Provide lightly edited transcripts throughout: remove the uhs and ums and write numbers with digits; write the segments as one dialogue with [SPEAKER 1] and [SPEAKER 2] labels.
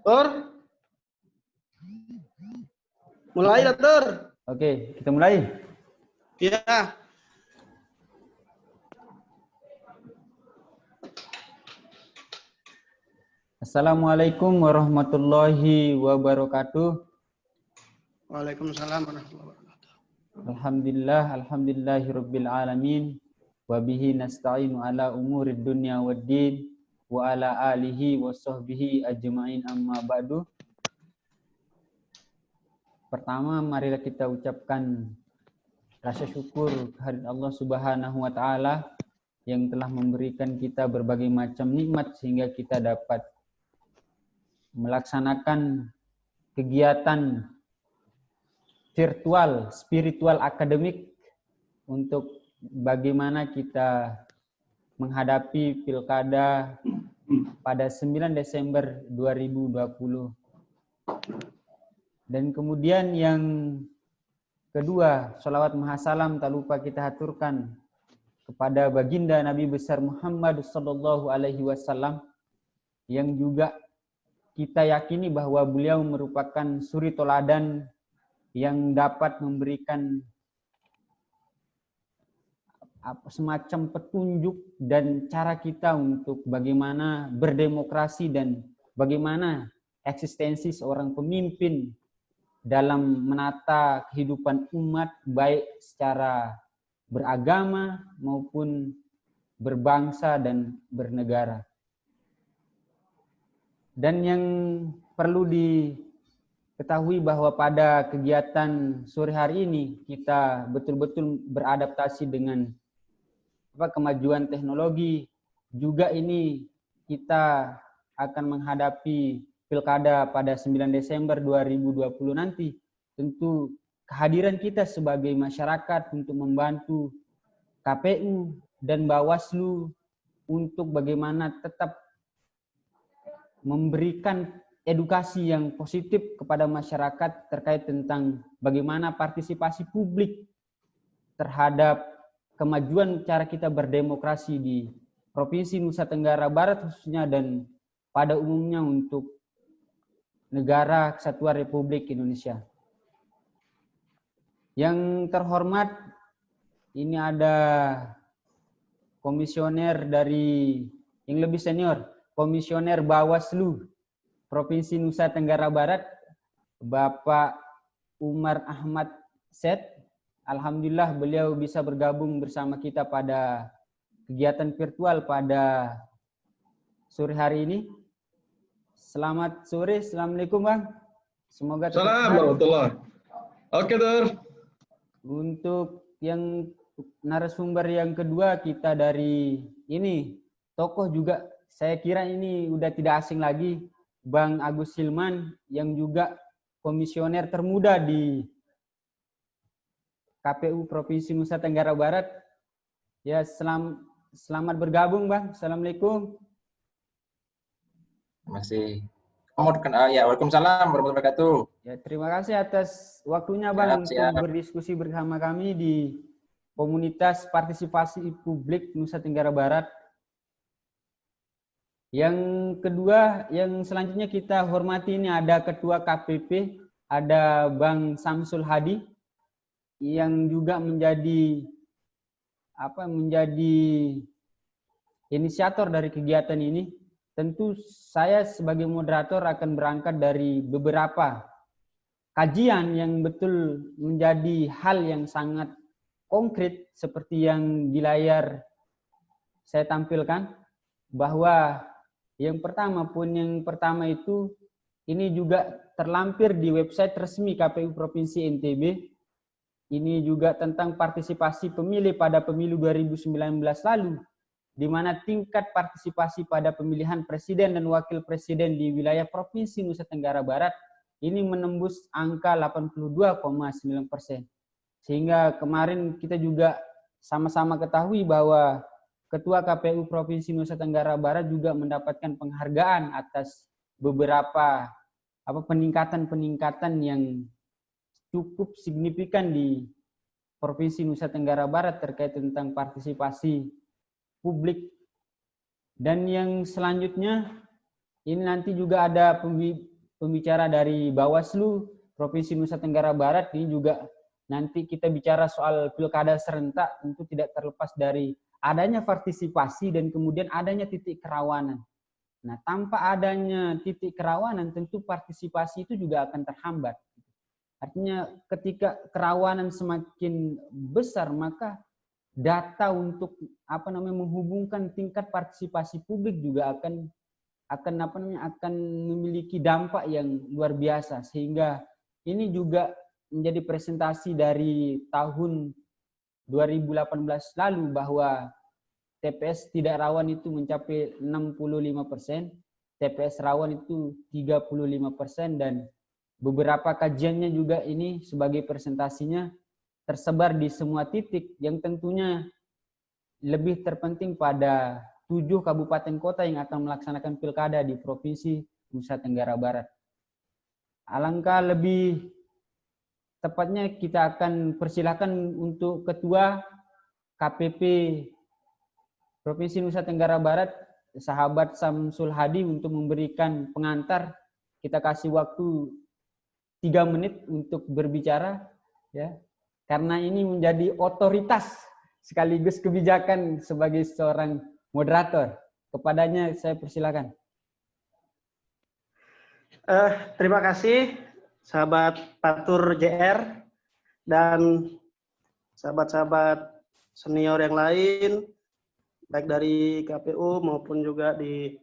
[SPEAKER 1] Tur, mulai lah Tur.
[SPEAKER 2] Oke, kita mulai.
[SPEAKER 1] Ya.
[SPEAKER 2] Assalamualaikum warahmatullahi wabarakatuh.
[SPEAKER 1] Waalaikumsalam warahmatullahi wabarakatuh.
[SPEAKER 2] Alhamdulillahirabbil alamin. Wa bihi nasta'inu ala umurid dunya waddin wa ala alihi wa sahbihi ajma'in amma ba'du. Pertama, marilah kita ucapkan rasa syukur kehadirat Allah Subhanahu wa taala yang telah memberikan kita berbagai macam nikmat sehingga kita dapat melaksanakan kegiatan virtual, spiritual, akademik untuk bagaimana kita menghadapi pilkada pada 9 Desember 2020. Dan kemudian yang kedua, sholawat mahasalam tak lupa kita haturkan kepada baginda Nabi besar Muhammad sallallahu alaihi wasallam yang juga kita yakini bahwa beliau merupakan suri toladan yang dapat memberikan semacam petunjuk dan cara kita untuk bagaimana berdemokrasi dan bagaimana eksistensi seorang pemimpin dalam menata kehidupan umat baik secara beragama maupun berbangsa dan bernegara. Dan yang perlu diketahui bahwa pada kegiatan sore hari ini kita betul-betul beradaptasi dengan kemajuan teknologi. Juga ini kita akan menghadapi pilkada pada 9 Desember 2020 nanti. Tentu kehadiran kita sebagai masyarakat untuk membantu KPU dan Bawaslu untuk bagaimana tetap memberikan edukasi yang positif kepada masyarakat terkait tentang bagaimana partisipasi publik terhadap kemajuan cara kita berdemokrasi di Provinsi Nusa Tenggara Barat khususnya dan pada umumnya untuk Negara Kesatuan Republik Indonesia. Yang terhormat, ini ada komisioner dari yang lebih senior, Komisioner Bawaslu Provinsi Nusa Tenggara Barat, Bapak Umar Ahmad Set. Alhamdulillah beliau bisa bergabung bersama kita pada kegiatan virtual pada sore hari ini. Selamat sore, Assalamualaikum Bang. Semoga tetap
[SPEAKER 3] Salam warahmatullahi. Oke, Tur.
[SPEAKER 2] Untuk yang narasumber yang kedua kita dari ini, tokoh juga saya kira ini udah tidak asing lagi, Bang Agus Hilman yang juga komisioner termuda di KPU Provinsi Nusa Tenggara Barat. Ya, selamat bergabung Bang. Assalamualaikum.
[SPEAKER 4] Masih ya, waalaikumsalam warahmatullahi wabarakatuh.
[SPEAKER 2] Ya, terima kasih atas waktunya Bang untuk berdiskusi bersama kami di komunitas partisipasi publik Nusa Tenggara Barat. Yang kedua, yang selanjutnya kita hormati ini ada Ketua KPP, ada Bang Samsul Hadi yang juga menjadi inisiator dari kegiatan ini. Tentu saya sebagai moderator akan berangkat dari beberapa kajian yang betul menjadi hal yang sangat konkret seperti yang di layar saya tampilkan, bahwa yang pertama itu ini juga terlampir di website resmi KPU Provinsi NTB. Ini juga tentang partisipasi pemilih pada pemilu 2019 lalu, di mana tingkat partisipasi pada pemilihan presiden dan wakil presiden di wilayah Provinsi Nusa Tenggara Barat ini menembus angka 82,9%. Sehingga kemarin kita juga sama-sama ketahui bahwa Ketua KPU Provinsi Nusa Tenggara Barat juga mendapatkan penghargaan atas beberapa peningkatan yang cukup signifikan di Provinsi Nusa Tenggara Barat terkait tentang partisipasi publik. Dan yang selanjutnya ini nanti juga ada pembicara dari Bawaslu Provinsi Nusa Tenggara Barat. Ini juga nanti kita bicara soal pilkada serentak, tentu tidak terlepas dari adanya partisipasi dan kemudian adanya titik kerawanan. Nah, tanpa adanya titik kerawanan, tentu partisipasi itu juga akan terhambat. Artinya ketika kerawanan semakin besar, maka data untuk menghubungkan tingkat partisipasi publik juga akan memiliki dampak yang luar biasa, sehingga ini juga menjadi presentasi dari tahun 2018 lalu bahwa TPS tidak rawan itu mencapai 65%, TPS rawan itu 35%, dan beberapa kajiannya juga ini sebagai presentasinya tersebar di semua titik yang tentunya lebih terpenting pada 7 kabupaten kota yang akan melaksanakan pilkada di Provinsi Nusa Tenggara Barat. Alangkah lebih tepatnya kita akan persilakan untuk Ketua KPP Provinsi Nusa Tenggara Barat, sahabat Samsul Hadi, untuk memberikan pengantar. Kita kasih waktu 3 menit untuk berbicara, ya, karena ini menjadi otoritas sekaligus kebijakan sebagai seorang moderator. Kepadanya saya persilakan.
[SPEAKER 1] Terima kasih sahabat Patur JR dan sahabat-sahabat senior yang lain, baik dari KPU maupun juga dari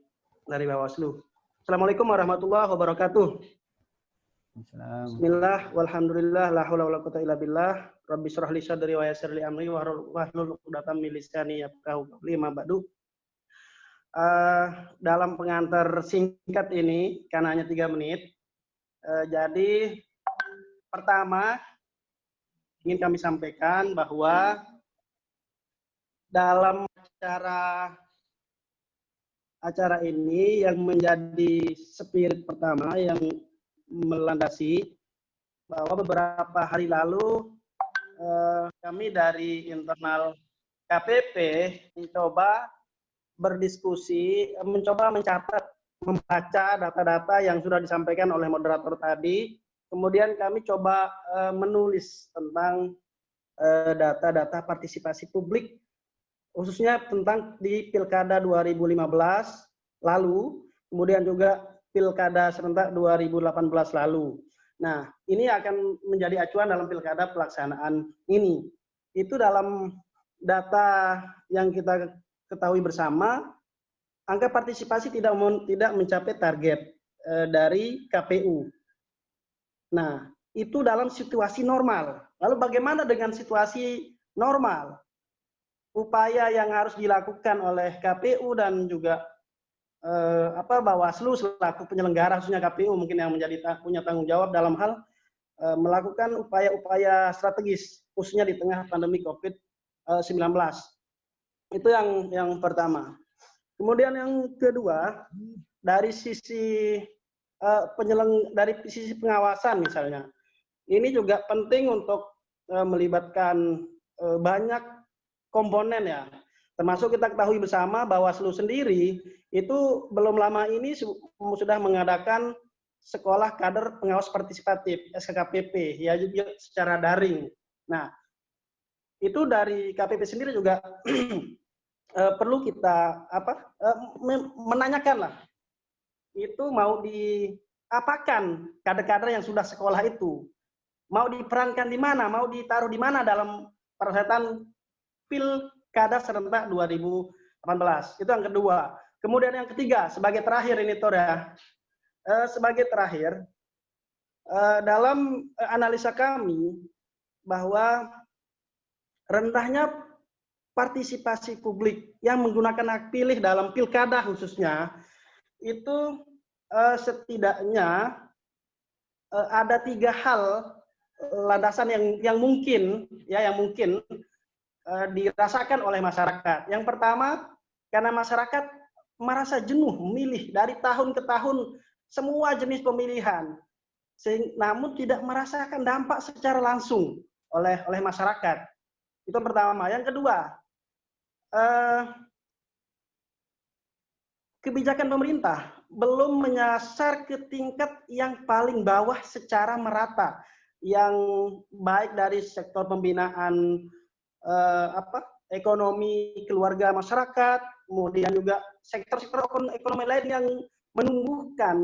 [SPEAKER 1] Bawaslu. Assalamualaikum warahmatullahi wabarakatuh. Bismillah, walhamdulillah, la haula wala quwwata illa billah. Rabbi shrah li sadri wa yassir li amri wahlul 'uqdatam min lisani yafqahu qawli, ma ba'du. Dalam pengantar singkat ini, karena hanya 3 menit, jadi pertama ingin kami sampaikan bahwa dalam acara ini yang menjadi spirit pertama yang melandasi bahwa beberapa hari lalu kami dari internal KPP mencoba berdiskusi, mencoba mencatat, membaca data-data yang sudah disampaikan oleh moderator tadi. Kemudian kami coba menulis tentang data-data partisipasi publik, khususnya tentang di Pilkada 2015 lalu, kemudian juga Pilkada serentak 2018 lalu. Nah, ini akan menjadi acuan dalam Pilkada pelaksanaan ini. Itu dalam data yang kita ketahui bersama, angka partisipasi tidak mencapai target dari KPU. Nah, itu dalam situasi normal. Lalu bagaimana dengan situasi normal? Upaya yang harus dilakukan oleh KPU dan juga Bawaslu selaku penyelenggara, khususnya KPU mungkin yang punya tanggung jawab dalam hal melakukan upaya-upaya strategis, khususnya di tengah pandemi COVID-19. Itu yang pertama. Kemudian yang kedua, dari sisi dari sisi pengawasan misalnya, ini juga penting untuk melibatkan banyak komponen, ya. Termasuk kita ketahui bersama Bawaslu sendiri itu belum lama ini sudah mengadakan sekolah kader pengawas partisipatif SKKPP, ya, juga secara daring. Nah, itu dari KPP sendiri juga perlu kita menanyakan lah, itu mau diapakan kader-kader yang sudah sekolah itu, mau diperankan di mana, mau ditaruh di mana dalam perhelatan Pilkada serentak 2018. Itu yang kedua. Kemudian yang ketiga, sebagai terakhir ini Tor, ya, sebagai terakhir, dalam analisa kami bahwa rendahnya partisipasi publik yang menggunakan hak pilih dalam pilkada khususnya, itu setidaknya ada 3 hal landasan yang mungkin, ya, yang mungkin dirasakan oleh masyarakat. Yang pertama, karena masyarakat merasa jenuh memilih dari tahun ke tahun semua jenis pemilihan, namun tidak merasakan dampak secara langsung oleh masyarakat. Itu pertama. Yang kedua, kebijakan pemerintah belum menyasar ke tingkat yang paling bawah secara merata, yang baik dari sektor pembinaan ekonomi keluarga masyarakat, kemudian juga sektor-sektor ekonomi lain yang menumbuhkan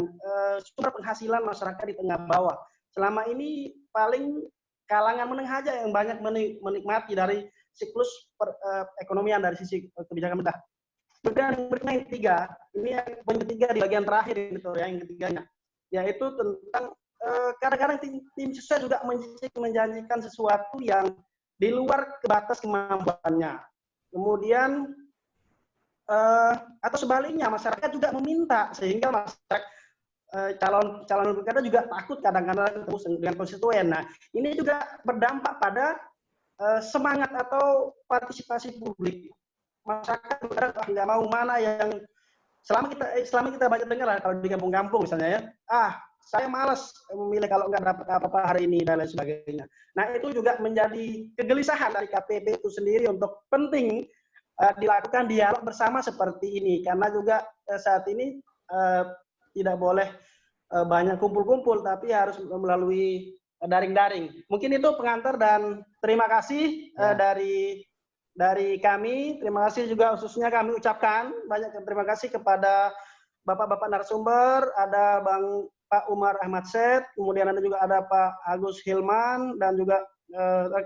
[SPEAKER 1] sumber penghasilan masyarakat di tengah bawah. Selama ini paling kalangan menengah aja yang banyak menikmati dari siklus ekonomian dari sisi kebijakan pemerintah. Kemudian yang ketiga, ini yang ketiga di bagian terakhir itu ya, yang ketiganya, yaitu tentang kadang-kadang tim sukses juga menjanjikan sesuatu yang di luar batas kemampuannya. Kemudian atau sebaliknya masyarakat juga meminta, sehingga masyarakat calon pilkada juga takut kadang-kadang ketemu dengan konstituen. Nah, ini juga berdampak pada semangat atau partisipasi publik. Masyarakat nggak mau, mana yang selama kita banyak dengar kalau di kampung-kampung misalnya ya, saya malas memilih kalau nggak dapat apa-apa hari ini dan lain sebagainya. Nah, itu juga menjadi kegelisahan dari KPP itu sendiri, untuk penting dilakukan dialog bersama seperti ini, karena juga saat ini tidak boleh banyak kumpul-kumpul, tapi harus melalui daring-daring. Mungkin itu pengantar, dan terima kasih dari kami. Terima kasih juga khususnya kami ucapkan banyak terima kasih kepada Bapak-Bapak narasumber, ada Pak Umar Ahmad Syed, kemudian juga ada Pak Agus Hilman, dan juga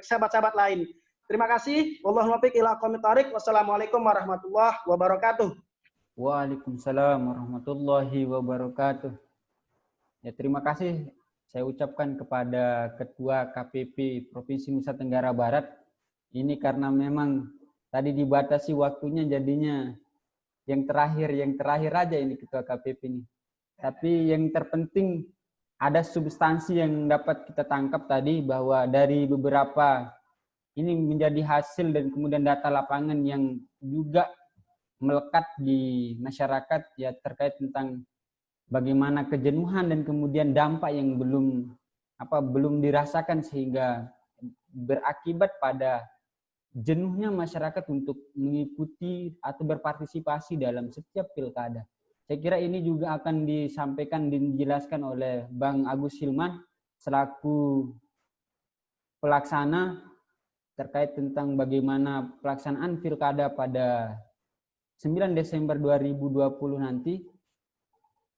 [SPEAKER 1] sahabat-sahabat lain. Terima kasih. Wallahul muwaffiq ila aqwamit thoriq. Wassalamualaikum warahmatullahi wabarakatuh.
[SPEAKER 2] Waalaikumsalam warahmatullahi wabarakatuh. Ya, terima kasih saya ucapkan kepada Ketua KPP Provinsi Nusa Tenggara Barat. Ini karena memang tadi dibatasi waktunya, jadinya yang terakhir aja ini Ketua KPP ini. Tapi yang terpenting ada substansi yang dapat kita tangkap tadi, bahwa dari beberapa ini menjadi hasil dan kemudian data lapangan yang juga melekat di masyarakat, ya, terkait tentang bagaimana kejenuhan dan kemudian dampak yang belum dirasakan, sehingga berakibat pada jenuhnya masyarakat untuk mengikuti atau berpartisipasi dalam setiap pilkada. Saya kira ini juga akan disampaikan dan dijelaskan oleh Bang Agus Hilman selaku pelaksana terkait tentang bagaimana pelaksanaan pilkada pada 9 Desember 2020 nanti.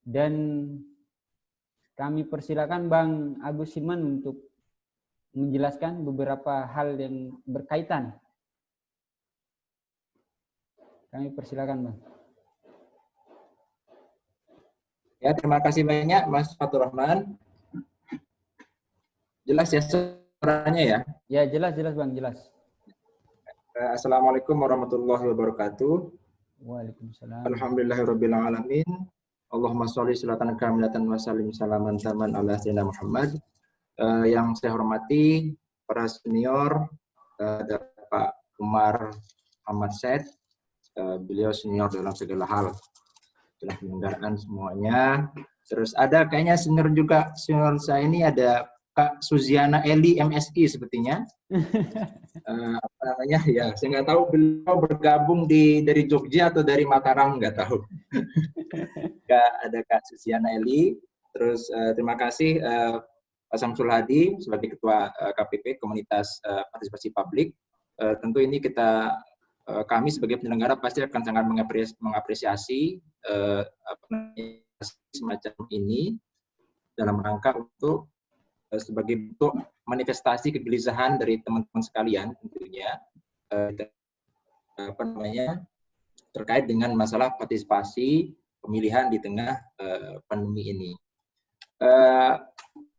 [SPEAKER 2] Dan kami persilakan Bang Agus Hilman untuk menjelaskan beberapa hal yang berkaitan. Kami persilakan, Bang.
[SPEAKER 4] Ya, terima kasih banyak Mas Fatur Rahman. Jelas ya suaranya ya?
[SPEAKER 2] Ya, jelas Bang, jelas.
[SPEAKER 4] Assalamualaikum warahmatullahi wabarakatuh.
[SPEAKER 2] Waalaikumsalam.
[SPEAKER 4] Alhamdulillahirabbil alamin. Allahumma sholli sholatan kamilatan wa sallim salaman taman ala sayyidina Muhammad. Yang saya hormati para senior, ada Pak Umar Ahmad Syed, beliau senior dalam segala hal, telah penyelenggaraan semuanya. Terus ada kayaknya senior juga, senior saya ini ada Kak Suziana Eli MSI sepertinya. Apa namanya ya, saya nggak tahu beliau bergabung dari Jogja atau dari Mataram, nggak tahu. Ada Kak Suziana Eli. Terus terima kasih Pak Samsul Hadi sebagai Ketua KPP Komunitas Partisipasi Publik. Tentu ini kami sebagai penyelenggara pasti akan sangat mengapresiasi semacam ini dalam rangka untuk sebagai bentuk manifestasi kegelisahan dari teman-teman sekalian tentunya terkait dengan masalah partisipasi pemilihan di tengah pandemi ini.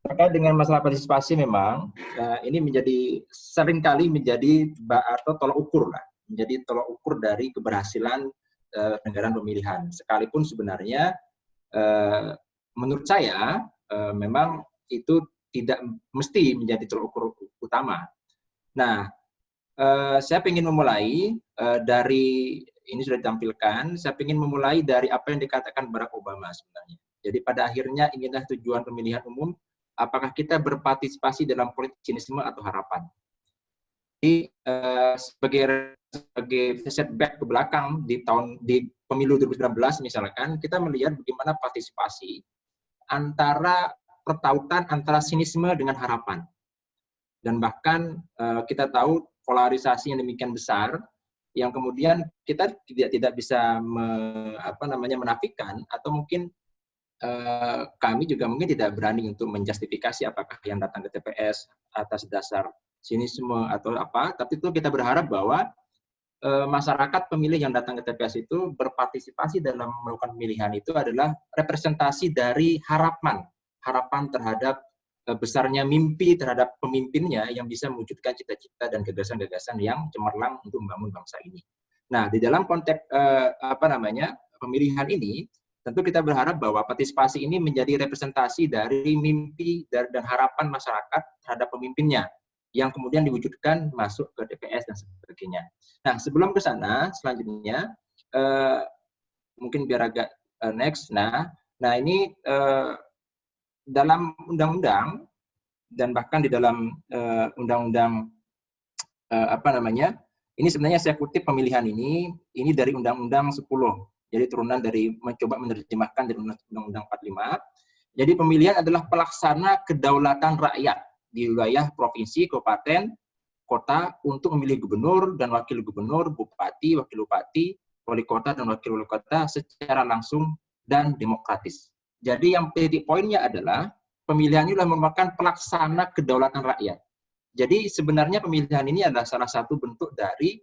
[SPEAKER 4] Terkait dengan masalah partisipasi memang ini seringkali menjadi tolak ukur lah, menjadi tolak ukur dari keberhasilan penyelenggaraan pemilihan. Sekalipun sebenarnya menurut saya memang itu tidak mesti menjadi tolak ukur utama. Nah, saya ingin memulai dari ini sudah ditampilkan. Saya ingin memulai dari apa yang dikatakan Barack Obama sebenarnya. Jadi pada akhirnya inilah tujuan pemilihan umum. Apakah kita berpartisipasi dalam politik sinisme atau harapan? sebagai setback ke belakang di pemilu 2019 misalkan, kita melihat bagaimana partisipasi pertautan antara sinisme dengan harapan. Dan bahkan kita tahu polarisasi yang demikian besar, yang kemudian kita tidak bisa menafikan, atau mungkin kami juga mungkin tidak berani untuk menjustifikasi apakah yang datang ke TPS atas dasar sinisme atau apa, tapi itu kita berharap bahwa masyarakat pemilih yang datang ke TPS itu berpartisipasi dalam melakukan pemilihan itu adalah representasi dari harapan terhadap besarnya mimpi terhadap pemimpinnya yang bisa mewujudkan cita-cita dan gagasan-gagasan yang cemerlang untuk membangun bangsa ini. Nah, di dalam konteks pemilihan ini, tentu kita berharap bahwa partisipasi ini menjadi representasi dari mimpi dan harapan masyarakat terhadap pemimpinnya, yang kemudian diwujudkan masuk ke TPS dan sebagainya. Nah, sebelum ke sana, selanjutnya, mungkin biar agak next. Nah ini dalam undang-undang dan bahkan di dalam undang-undang ini sebenarnya saya kutip pemilihan ini dari Undang-Undang 10. Jadi turunan dari mencoba menerjemahkan dari Undang-Undang 45. Jadi pemilihan adalah pelaksana kedaulatan rakyat di wilayah provinsi, kabupaten, kota untuk memilih gubernur dan wakil gubernur, bupati, wakil bupati, wali kota dan wakil wali kota secara langsung dan demokratis. Jadi yang titik poinnya adalah pemilihan ini adalah merupakan pelaksana kedaulatan rakyat. Jadi sebenarnya pemilihan ini adalah salah satu bentuk dari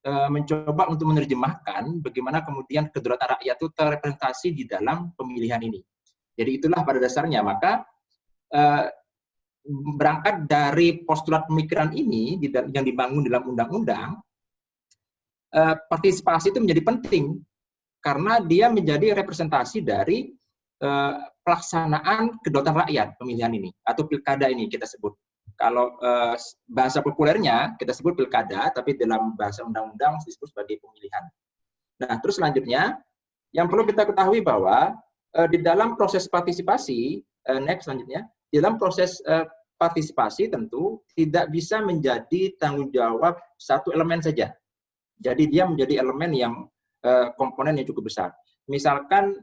[SPEAKER 4] mencoba untuk menerjemahkan bagaimana kemudian kedaulatan rakyat itu terrepresentasi di dalam pemilihan ini. Jadi itulah pada dasarnya, maka berangkat dari postulat pemikiran ini yang dibangun dalam undang-undang, partisipasi itu menjadi penting karena dia menjadi representasi dari pelaksanaan kedaulatan rakyat pemilihan ini atau pilkada ini kita sebut. Kalau bahasa populernya kita sebut pilkada, tapi dalam bahasa undang-undang disebut sebagai pemilihan. Nah, terus selanjutnya yang perlu kita ketahui bahwa di dalam proses partisipasi, next selanjutnya, di dalam proses partisipasi tentu tidak bisa menjadi tanggung jawab satu elemen saja. Jadi dia menjadi elemen yang komponen yang cukup besar. Misalkan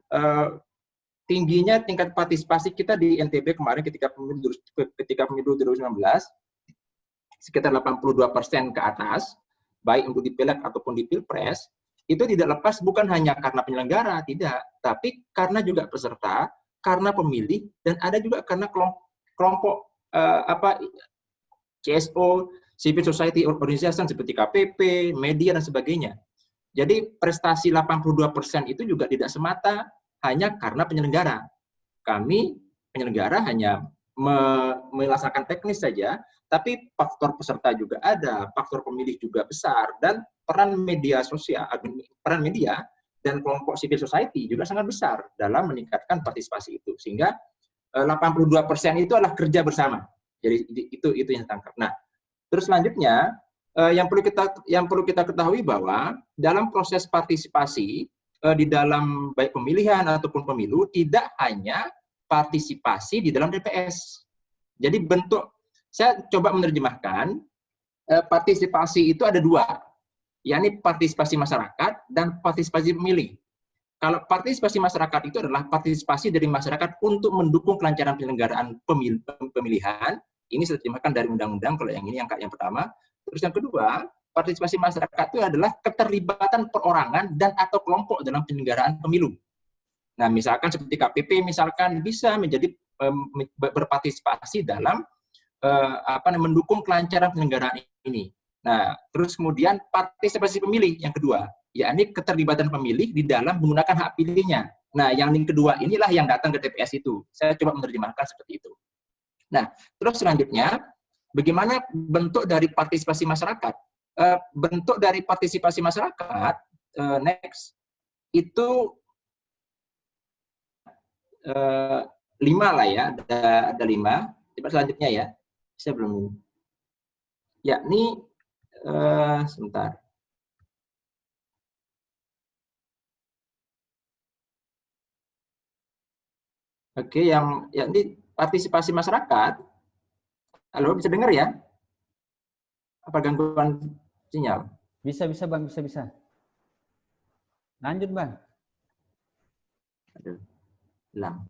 [SPEAKER 4] tingginya tingkat partisipasi kita di NTB kemarin ketika pemilu 2019 sekitar 82% ke atas, baik untuk di Pileg ataupun di Pilpres, itu tidak lepas bukan hanya karena penyelenggara, tidak, tapi karena juga peserta, karena pemilih, dan ada juga karena kelompok CSO, civil society organization seperti KPP, media dan sebagainya. Jadi prestasi 82% itu juga tidak semata hanya karena penyelenggara. Kami penyelenggara hanya melaksanakan teknis saja, tapi faktor peserta juga ada, faktor pemilih juga besar, dan peran media sosial, peran media dan kelompok civil society juga sangat besar dalam meningkatkan partisipasi itu. Sehingga 82% itu adalah kerja bersama. Jadi itu yang ditangkap. Nah, terus selanjutnya yang perlu kita ketahui bahwa dalam proses partisipasi di dalam baik pemilihan ataupun pemilu tidak hanya partisipasi di dalam TPS. Jadi saya coba menerjemahkan partisipasi itu ada dua, yakni partisipasi masyarakat dan partisipasi pemilih. Kalau partisipasi masyarakat itu adalah partisipasi dari masyarakat untuk mendukung kelancaran penyelenggaraan pemilihan. Ini saya terjemahkan dari undang-undang, kalau yang ini yang pertama. Terus yang kedua, partisipasi masyarakat itu adalah keterlibatan perorangan dan atau kelompok dalam penyelenggaraan pemilu. Nah, misalkan seperti KPP misalkan bisa menjadi berpartisipasi dalam mendukung kelancaran penyelenggaraan ini. Nah, terus kemudian partisipasi pemilih yang kedua, yakni keterlibatan pemilih di dalam menggunakan hak pilihnya. Nah, yang kedua inilah yang datang ke TPS itu. Saya coba menerjemahkan seperti itu. Nah, terus selanjutnya, bagaimana bentuk dari partisipasi masyarakat? Bentuk dari partisipasi masyarakat, next, itu 5 lah ya, ada 5. Coba selanjutnya ya, saya belum, yakni, sebentar. Oke, yakni partisipasi masyarakat. Halo, bisa dengar ya? Apa gangguan sinyal?
[SPEAKER 2] Bisa Bang, bisa. Lanjut Bang.
[SPEAKER 4] Aduh, hilang.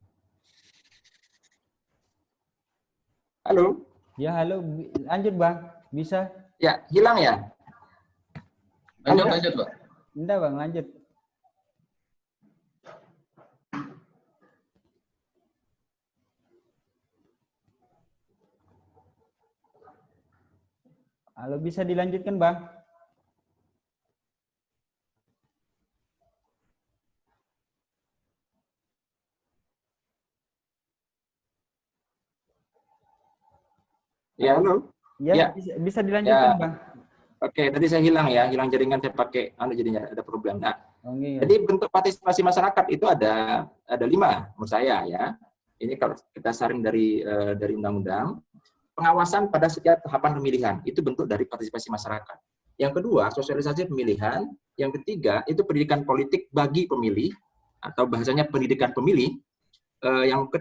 [SPEAKER 4] Halo?
[SPEAKER 2] Ya halo, lanjut Bang. Bisa?
[SPEAKER 4] Ya, hilang ya?
[SPEAKER 3] Lanjut, Pak.
[SPEAKER 2] Enggak Bang, lanjut. Halo, bisa dilanjutkan Bang?
[SPEAKER 4] Ya, halo?
[SPEAKER 2] Ya,
[SPEAKER 4] Ya.
[SPEAKER 2] bisa dilanjutkan
[SPEAKER 4] Ya.
[SPEAKER 2] Bang.
[SPEAKER 4] Oke, tadi saya hilang jaringan saya pakai, jadinya ada problem. Nah,
[SPEAKER 2] Iya.
[SPEAKER 4] jadi bentuk partisipasi masyarakat itu ada 5 menurut saya ya. Ini kalau kita saring dari undang-undang, pengawasan pada setiap tahapan pemilihan itu bentuk dari partisipasi masyarakat. Yang kedua, sosialisasi pemilihan. Yang ketiga, itu pendidikan politik bagi pemilih atau bahasanya pendidikan pemilih. Yang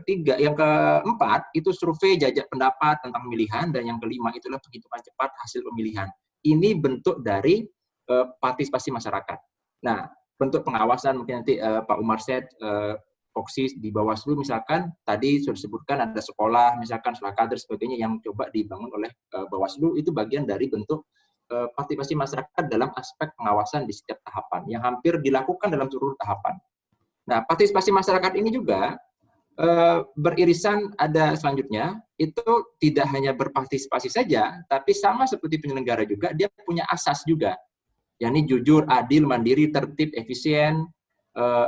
[SPEAKER 4] keempat itu survei jajak pendapat tentang pemilihan, dan yang kelima itulah penghitungan cepat hasil pemilihan. Ini bentuk dari partisipasi masyarakat. Nah, bentuk pengawasan mungkin nanti Pak Umar Syed, Koksis di Bawaslu misalkan tadi sudah disebutkan ada sekolah misalkan sekolah kader sebagainya yang coba dibangun oleh Bawaslu, itu bagian dari bentuk partisipasi masyarakat dalam aspek pengawasan di setiap tahapan yang hampir dilakukan dalam seluruh tahapan. Nah, partisipasi masyarakat ini juga beririsan ada selanjutnya, itu tidak hanya berpartisipasi saja, tapi sama seperti penyelenggara juga, dia punya asas juga, yakni jujur, adil, mandiri, tertib, efisien,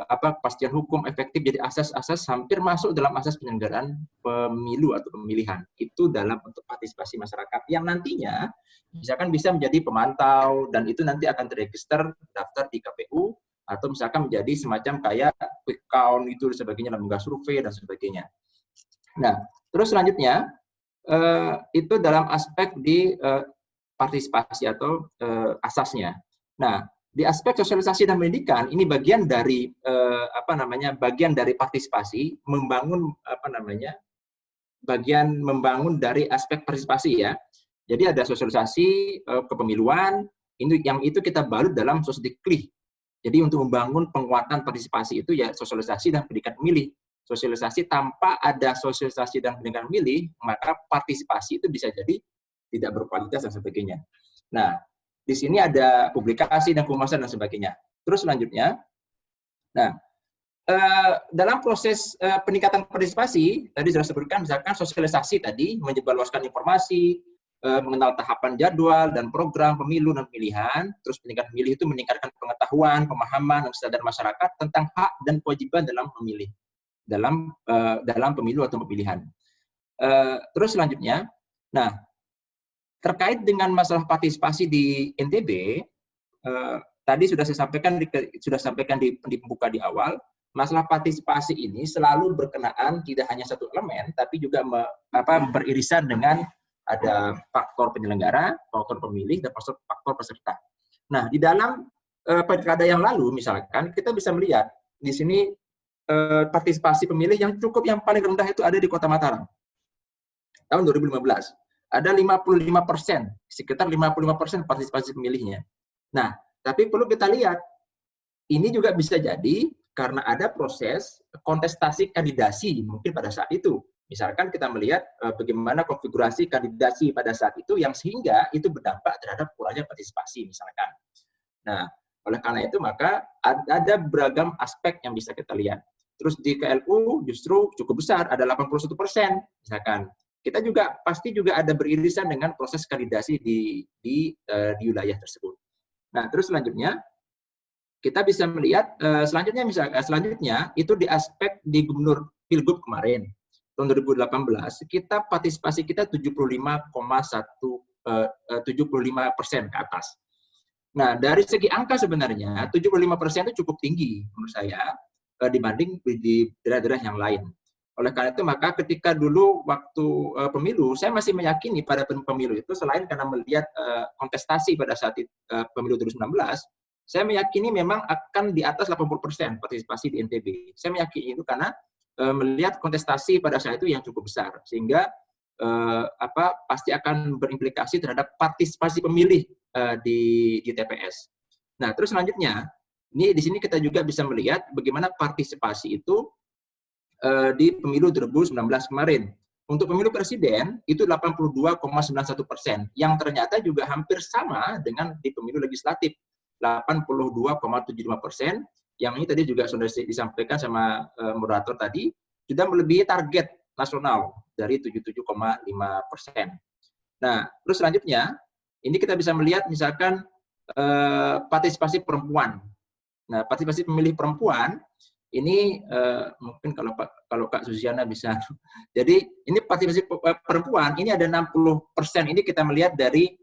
[SPEAKER 4] kepastian hukum, efektif. Jadi asas-asas hampir masuk dalam asas penyelenggaraan pemilu atau pemilihan. Itu dalam bentuk partisipasi masyarakat yang nantinya misalkan bisa menjadi pemantau, dan itu nanti akan terregister daftar di KPU, atau misalkan menjadi semacam kayak quick count itu dan sebagainya, lembaga survei dan sebagainya. Nah, terus selanjutnya itu dalam aspek di partisipasi atau asasnya. Nah, di aspek sosialisasi dan pendidikan ini bagian dari bagian dari partisipasi, membangun membangun dari aspek partisipasi ya. Jadi ada sosialisasi kepemiluan, yang itu kita balut dalam sosdiklik. Jadi untuk membangun penguatan partisipasi itu ya sosialisasi dan pendidikan pemilih. Sosialisasi tanpa ada sosialisasi dan pendidikan pemilih, maka partisipasi itu bisa jadi tidak berkualitas dan sebagainya. Nah, di sini ada publikasi dan penguasaan dan sebagainya. Terus selanjutnya, nah dalam proses peningkatan partisipasi, tadi sudah sebutkan misalkan sosialisasi tadi, menyebarluaskan informasi, mengenal tahapan jadwal dan program pemilu dan pemilihan, terus pendidikan pemilih itu meningkatkan pengetahuan, pemahaman, dan kesadaran masyarakat tentang hak dan kewajiban dalam memilih, dalam pemilu atau pemilihan. Terus selanjutnya, nah terkait dengan masalah partisipasi di NTB, tadi sudah saya sampaikan di pembuka di awal, masalah partisipasi ini selalu berkenaan tidak hanya satu elemen, tapi juga beririsan dengan ada faktor penyelenggara, faktor pemilih, dan faktor peserta. Nah, di dalam pilkada yang lalu, misalkan, kita bisa melihat di sini partisipasi pemilih yang paling rendah itu ada di Kota Mataram. Tahun 2015. Ada 55%, sekitar 55% partisipasi pemilihnya. Nah, tapi perlu kita lihat, ini juga bisa jadi karena ada proses kontestasi kandidasi mungkin pada saat itu. Misalkan kita melihat bagaimana konfigurasi kandidasi pada saat itu yang sehingga itu berdampak terhadap kurangnya partisipasi misalkan. Nah, oleh karena itu maka ada beragam aspek yang bisa kita lihat. Terus di KLU justru cukup besar, ada 81% misalkan. Kita juga pasti juga ada beririsan dengan proses kandidasi di wilayah tersebut. Nah, terus selanjutnya kita bisa melihat selanjutnya itu di aspek di Gubernur Pilgub kemarin tahun 2018 kita partisipasi kita 75,1 75% ke atas. Nah, dari segi angka sebenarnya 75% itu cukup tinggi menurut saya dibanding di daerah-daerah yang lain. Oleh karena itu maka ketika dulu waktu pemilu saya masih meyakini pada pemilu itu selain karena melihat kontestasi pada saat pemilu 2019, saya meyakini memang akan di atas 80% partisipasi di NTB. Saya meyakini itu karena melihat kontestasi pada saat itu yang cukup besar, sehingga pasti akan berimplikasi terhadap partisipasi pemilih di TPS. Nah, terus selanjutnya, ini di sini kita juga bisa melihat bagaimana partisipasi itu di pemilu 2019 kemarin. Untuk pemilu presiden itu 82,91%, yang ternyata juga hampir sama dengan di pemilu legislatif 82,75%. Yang ini tadi juga sudah disampaikan sama moderator tadi, sudah melebihi target nasional dari 77,5%. Nah, terus selanjutnya, ini kita bisa melihat misalkan partisipasi perempuan. Nah, partisipasi pemilih perempuan ini mungkin kalau Kak Susiana bisa. Jadi ini partisipasi perempuan ini ada 60%. Ini kita melihat dari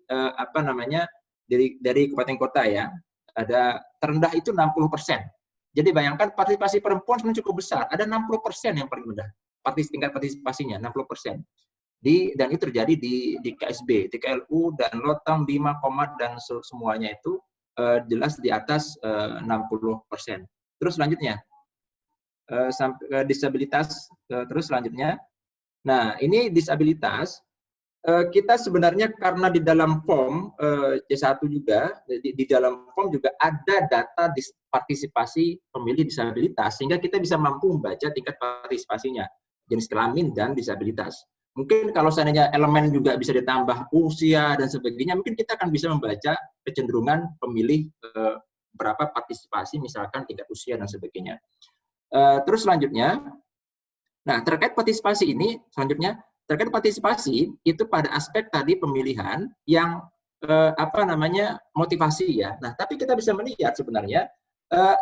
[SPEAKER 4] dari kabupaten kota ya. Ada terendah itu 60%. Jadi bayangkan partisipasi perempuan sebenarnya cukup besar. Ada 60% yang paling rendah. Tingkat partisipasinya 60%. Dan itu terjadi di KSB, TKLU dan Lotang, Bima, Komat dan semuanya itu jelas di atas 60%. Terus selanjutnya sampai disabilitas, terus selanjutnya. Nah, ini disabilitas kita sebenarnya karena di dalam form C1 juga di dalam form juga ada data partisipasi pemilih disabilitas, sehingga kita bisa mampu membaca tingkat partisipasinya, jenis kelamin dan disabilitas. Mungkin kalau seandainya elemen juga bisa ditambah usia dan sebagainya, mungkin kita akan bisa membaca kecenderungan pemilih berapa partisipasi, misalkan tingkat usia dan sebagainya. Terus selanjutnya, nah terkait partisipasi ini, selanjutnya terkait partisipasi itu pada aspek tadi pemilihan yang motivasi ya. Nah tapi kita bisa melihat sebenarnya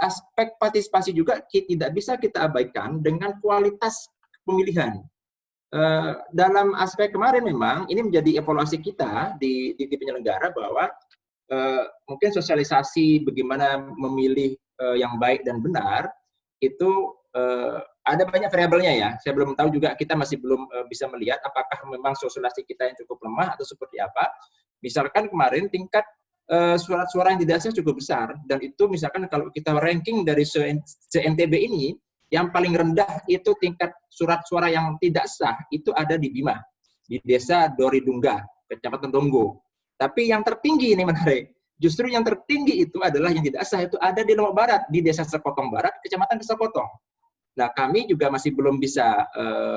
[SPEAKER 4] aspek partisipasi juga tidak bisa kita abaikan dengan kualitas pemilihan. Dalam aspek kemarin memang ini menjadi evaluasi kita di penyelenggara bahwa mungkin sosialisasi bagaimana memilih yang baik dan benar itu ada banyak variabelnya ya. Saya belum tahu juga, kita masih belum bisa melihat apakah memang sosialisasi kita yang cukup lemah atau seperti apa. Misalkan kemarin tingkat surat suara yang tidak sah cukup besar, dan itu misalkan kalau kita ranking dari se-NTB ini, yang paling rendah itu tingkat surat suara yang tidak sah itu ada di Bima, di desa Doridungga, Kecamatan Donggo. Tapi yang tertinggi ini menarik, justru yang tertinggi itu adalah yang tidak sah itu ada di Lombok Barat, di desa Sekotong Barat, Kecamatan Sekotong. Nah, kami juga masih belum bisa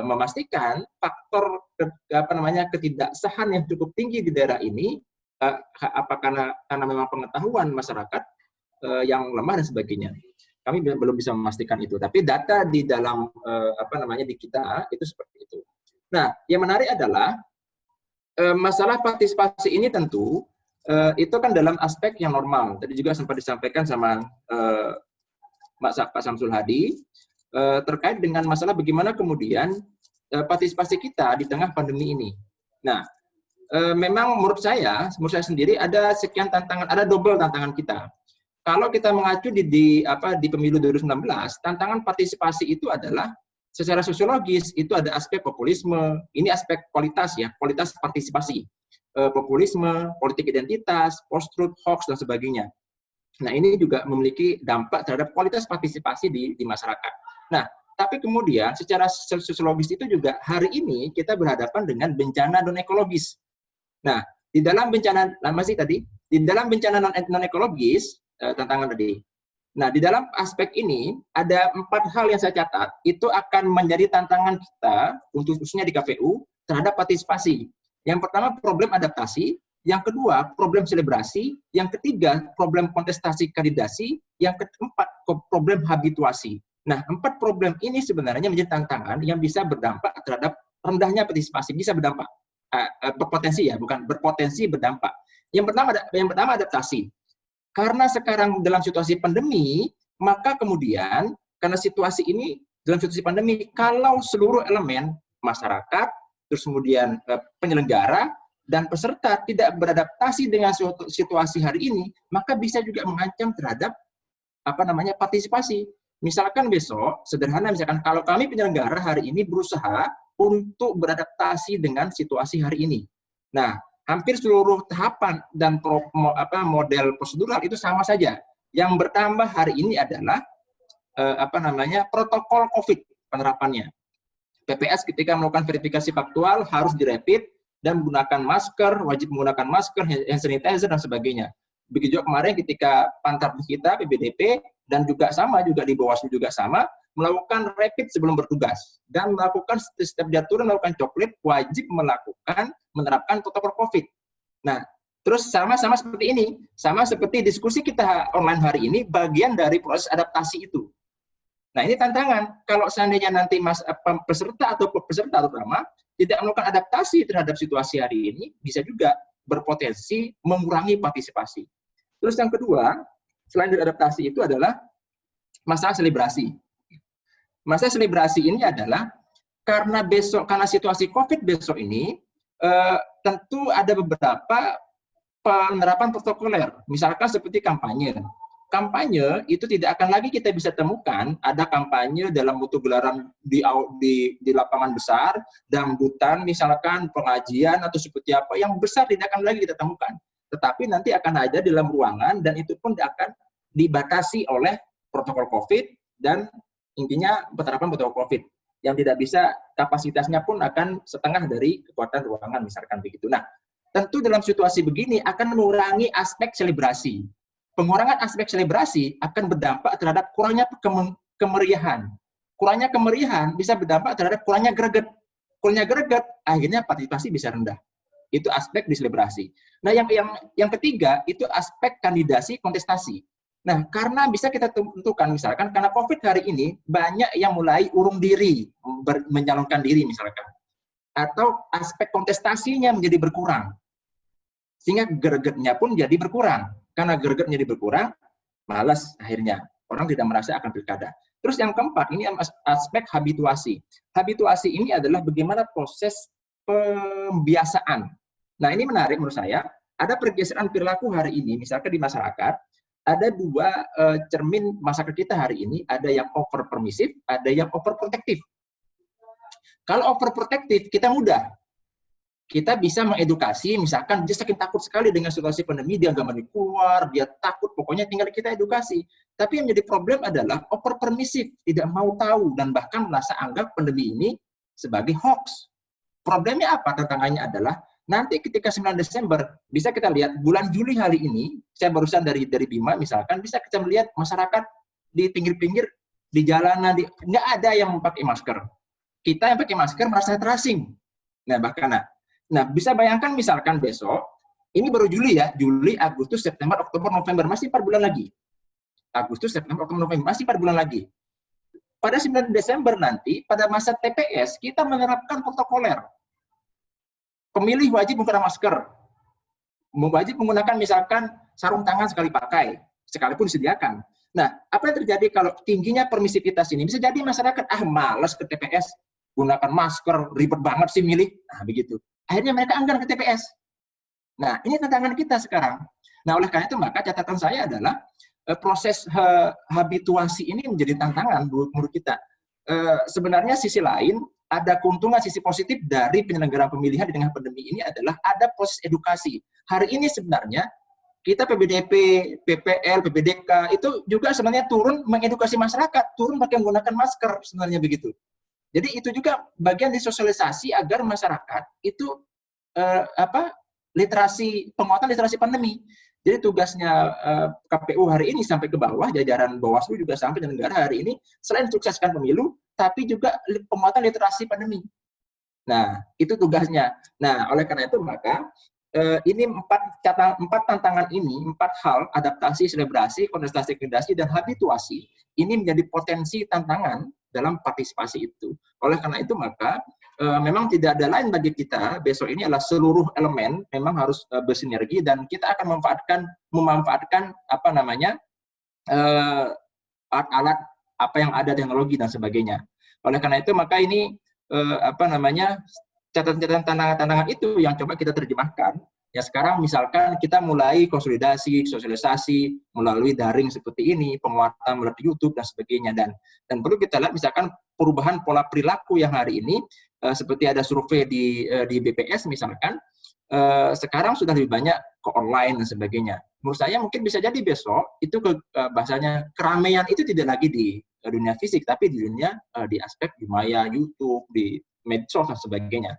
[SPEAKER 4] memastikan faktor ketidaksahan yang cukup tinggi di daerah ini, apa karena memang pengetahuan masyarakat yang lemah dan sebagainya. Kami belum bisa memastikan itu, tapi data di dalam di kita itu seperti itu. Nah, yang menarik adalah masalah partisipasi ini tentu itu kan dalam aspek yang normal. Tadi juga sempat disampaikan sama Pak Samsul Hadi terkait dengan masalah bagaimana kemudian partisipasi kita di tengah pandemi ini. Nah, memang menurut saya sendiri ada sekian tantangan, ada double tantangan kita. Kalau kita mengacu di pemilu 2019, tantangan partisipasi itu adalah secara sosiologis itu ada aspek populisme, ini aspek kualitas ya, kualitas partisipasi, populisme, politik identitas, post-truth, hoax dan sebagainya. Nah, ini juga memiliki dampak terhadap kualitas partisipasi di masyarakat. Nah, tapi kemudian secara sosiologis itu juga hari ini kita berhadapan dengan bencana non-ekologis. Nah, di dalam bencana non-ekologis, tantangan tadi. Nah, di dalam aspek ini ada 4 hal yang saya catat, itu akan menjadi tantangan kita, untuk khususnya di KPU, terhadap partisipasi. Yang pertama, problem adaptasi. Yang kedua, problem selebrasi. Yang ketiga, problem kontestasi kandidasi. Yang keempat, problem habituasi. Nah, 4 problem ini sebenarnya menjadi tantangan yang bisa berdampak terhadap rendahnya partisipasi, bisa berdampak. Berpotensi ya, bukan berpotensi berdampak. Yang pertama adaptasi. Karena sekarang dalam situasi pandemi, maka kemudian karena situasi ini dalam situasi pandemi, kalau seluruh elemen masyarakat, terus kemudian penyelenggara dan peserta tidak beradaptasi dengan situasi hari ini, maka bisa juga mengancam terhadap partisipasi. Misalkan besok, sederhana misalkan kalau kami penyelenggara hari ini berusaha untuk beradaptasi dengan situasi hari ini. Nah, hampir seluruh tahapan dan model prosedural itu sama saja. Yang bertambah hari ini adalah protokol COVID penerapannya. PPS ketika melakukan verifikasi faktual harus dirapid dan menggunakan masker, wajib menggunakan masker, hand sanitizer, dan sebagainya. Begitu juga kemarin ketika Pantar kita, PBDP, dan juga sama, juga di Bawaslu juga sama, melakukan rapid sebelum bertugas. Dan melakukan setiap diaturan melakukan coklit, wajib menerapkan protokol COVID. Nah, terus sama-sama seperti ini, sama seperti diskusi kita online hari ini, bagian dari proses adaptasi itu. Nah, ini tantangan. Kalau seandainya nanti peserta atau peserta terutama tidak melakukan adaptasi terhadap situasi hari ini, bisa juga berpotensi mengurangi partisipasi. Terus yang kedua, selain dari adaptasi itu adalah masalah selebrasi. Masalah selebrasi ini adalah karena situasi COVID besok ini, tentu ada beberapa penerapan protokoler. Misalkan seperti kampanye. Kampanye itu tidak akan lagi kita bisa temukan ada kampanye dalam bentuk gelaran di lapangan besar, dangdutan misalkan, pengajian atau seperti apa yang besar tidak akan lagi kita temukan. Tetapi nanti akan ada di dalam ruangan dan itu pun akan dibatasi oleh protokol COVID dan intinya penerapan protokol COVID yang tidak bisa kapasitasnya pun akan setengah dari kekuatan ruangan misalkan begitu. Nah, tentu dalam situasi begini akan mengurangi aspek selebrasi. Pengurangan aspek selebrasi akan berdampak terhadap kurangnya kemeriahan. Kurangnya kemeriahan bisa berdampak terhadap kurangnya greget. Kurangnya greget, akhirnya partisipasi bisa rendah. Itu aspek di selebrasi. Nah, yang ketiga, itu aspek kandidasi kontestasi. Nah, karena bisa kita tentukan, misalkan, karena COVID hari ini, banyak yang mulai urung diri, menyalonkan diri misalkan. Atau aspek kontestasinya menjadi berkurang. Sehingga gregetnya pun jadi berkurang. Karena gregetnya jadi berkurang, malas akhirnya. Orang tidak merasa akan pilkada. Terus yang keempat, ini aspek habituasi. Habituasi ini adalah bagaimana proses pembiasaan. Nah, ini menarik menurut saya. Ada pergeseran perilaku hari ini, misalkan di masyarakat, ada dua cermin masyarakat kita hari ini, ada yang over permisif, ada yang over protektif. Kalau over protektif, kita mudah. Kita bisa mengedukasi, misalkan dia saking takut sekali dengan situasi pandemi, dia nggak mau keluar, dia takut, pokoknya tinggal kita edukasi. Tapi yang menjadi problem adalah over permisif, tidak mau tahu, dan bahkan merasa anggap pandemi ini sebagai hoax. Problemnya apa? Tantangannya adalah, nanti ketika 9 Desember, bisa kita lihat, bulan Juli hari ini, saya barusan dari Bima, misalkan, bisa kita melihat masyarakat di pinggir-pinggir, di jalanan, nggak ada yang memakai masker. Kita yang pakai masker merasa terasing. Nah, bisa bayangkan misalkan besok, ini baru Juli ya, Juli, Agustus, September, Oktober, November, masih 4 bulan lagi. Agustus, September, Oktober, November, masih 4 bulan lagi. Pada 9 Desember nanti, pada masa TPS, kita menerapkan protokoler. Pemilih wajib menggunakan masker. Wajib menggunakan misalkan sarung tangan sekali pakai, sekalipun disediakan. Nah, apa yang terjadi kalau tingginya permisivitas ini? Bisa jadi masyarakat, malas ke TPS, gunakan masker, ribet banget sih milih. Nah, begitu. Akhirnya mereka enggan ke TPS. Nah, ini tantangan kita sekarang. Nah, oleh karena itu, maka catatan saya adalah proses habituasi ini menjadi tantangan menurut kita. Sebenarnya sisi lain, ada keuntungan sisi positif dari penyelenggaraan pemilihan di tengah pandemi ini adalah ada proses edukasi. Hari ini sebenarnya, kita PBDP, PPL, PBDK, itu juga sebenarnya turun mengedukasi masyarakat, turun pakai menggunakan masker, sebenarnya begitu. Jadi itu juga bagian dari sosialisasi agar masyarakat itu penguatan literasi pandemi. Jadi tugasnya KPU hari ini sampai ke bawah, jajaran Bawaslu juga sampai di negara hari ini, selain sukseskan pemilu, tapi juga penguatan literasi pandemi. Nah, itu tugasnya. Nah, oleh karena itu maka ini empat tantangan ini, 4 hal, adaptasi, selebrasi, kontestasi, kandidasi, dan habituasi, ini menjadi potensi tantangan dalam partisipasi itu. Oleh karena itu maka memang tidak ada lain bagi kita besok ini adalah seluruh elemen memang harus bersinergi dan kita akan memanfaatkan alat-alat apa yang ada, teknologi dan sebagainya. Oleh karena itu maka ini catatan-catatan tantangan itu yang coba kita terjemahkan. Ya sekarang misalkan kita mulai konsolidasi, sosialisasi melalui daring seperti ini, penguatan melalui YouTube dan sebagainya, dan perlu kita lihat misalkan perubahan pola perilaku yang hari ini seperti ada survei di BPS misalkan sekarang sudah lebih banyak ke online dan sebagainya. Menurut saya mungkin bisa jadi besok itu bahasanya keramaian itu tidak lagi di dunia fisik, tapi di dunia di aspek di maya, YouTube, di medsos dan sebagainya.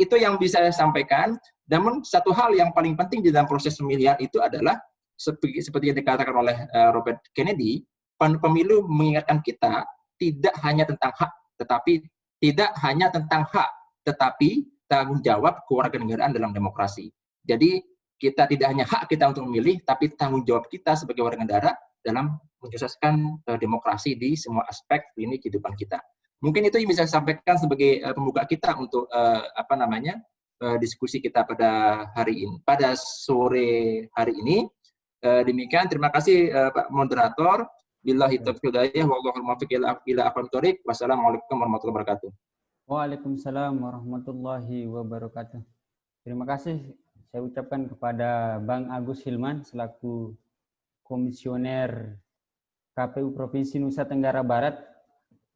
[SPEAKER 4] Itu yang bisa saya sampaikan. Namun satu hal yang paling penting di dalam proses pemilihan itu adalah seperti yang dikatakan oleh Robert Kennedy, pemilu mengingatkan kita tidak hanya tentang hak, tetapi tanggung jawab kewarganegaraan dalam demokrasi. Jadi kita tidak hanya hak kita untuk memilih, tapi tanggung jawab kita sebagai warga negara dalam mensukseskan demokrasi di semua aspek ini kehidupan kita. Mungkin itu yang bisa saya sampaikan sebagai pembuka kita untuk diskusi kita pada hari ini, pada sore hari ini. Demikian, terima kasih Pak Moderator. Billahi taufiq wal hidayah, wallahul muwaffiq ila aqwamit thoriq. Wassalamualaikum warahmatullahi wabarakatuh.
[SPEAKER 2] Waalaikumsalam warahmatullahi wabarakatuh. Terima kasih saya ucapkan kepada Bang Agus Hilman selaku Komisioner KPU Provinsi Nusa Tenggara Barat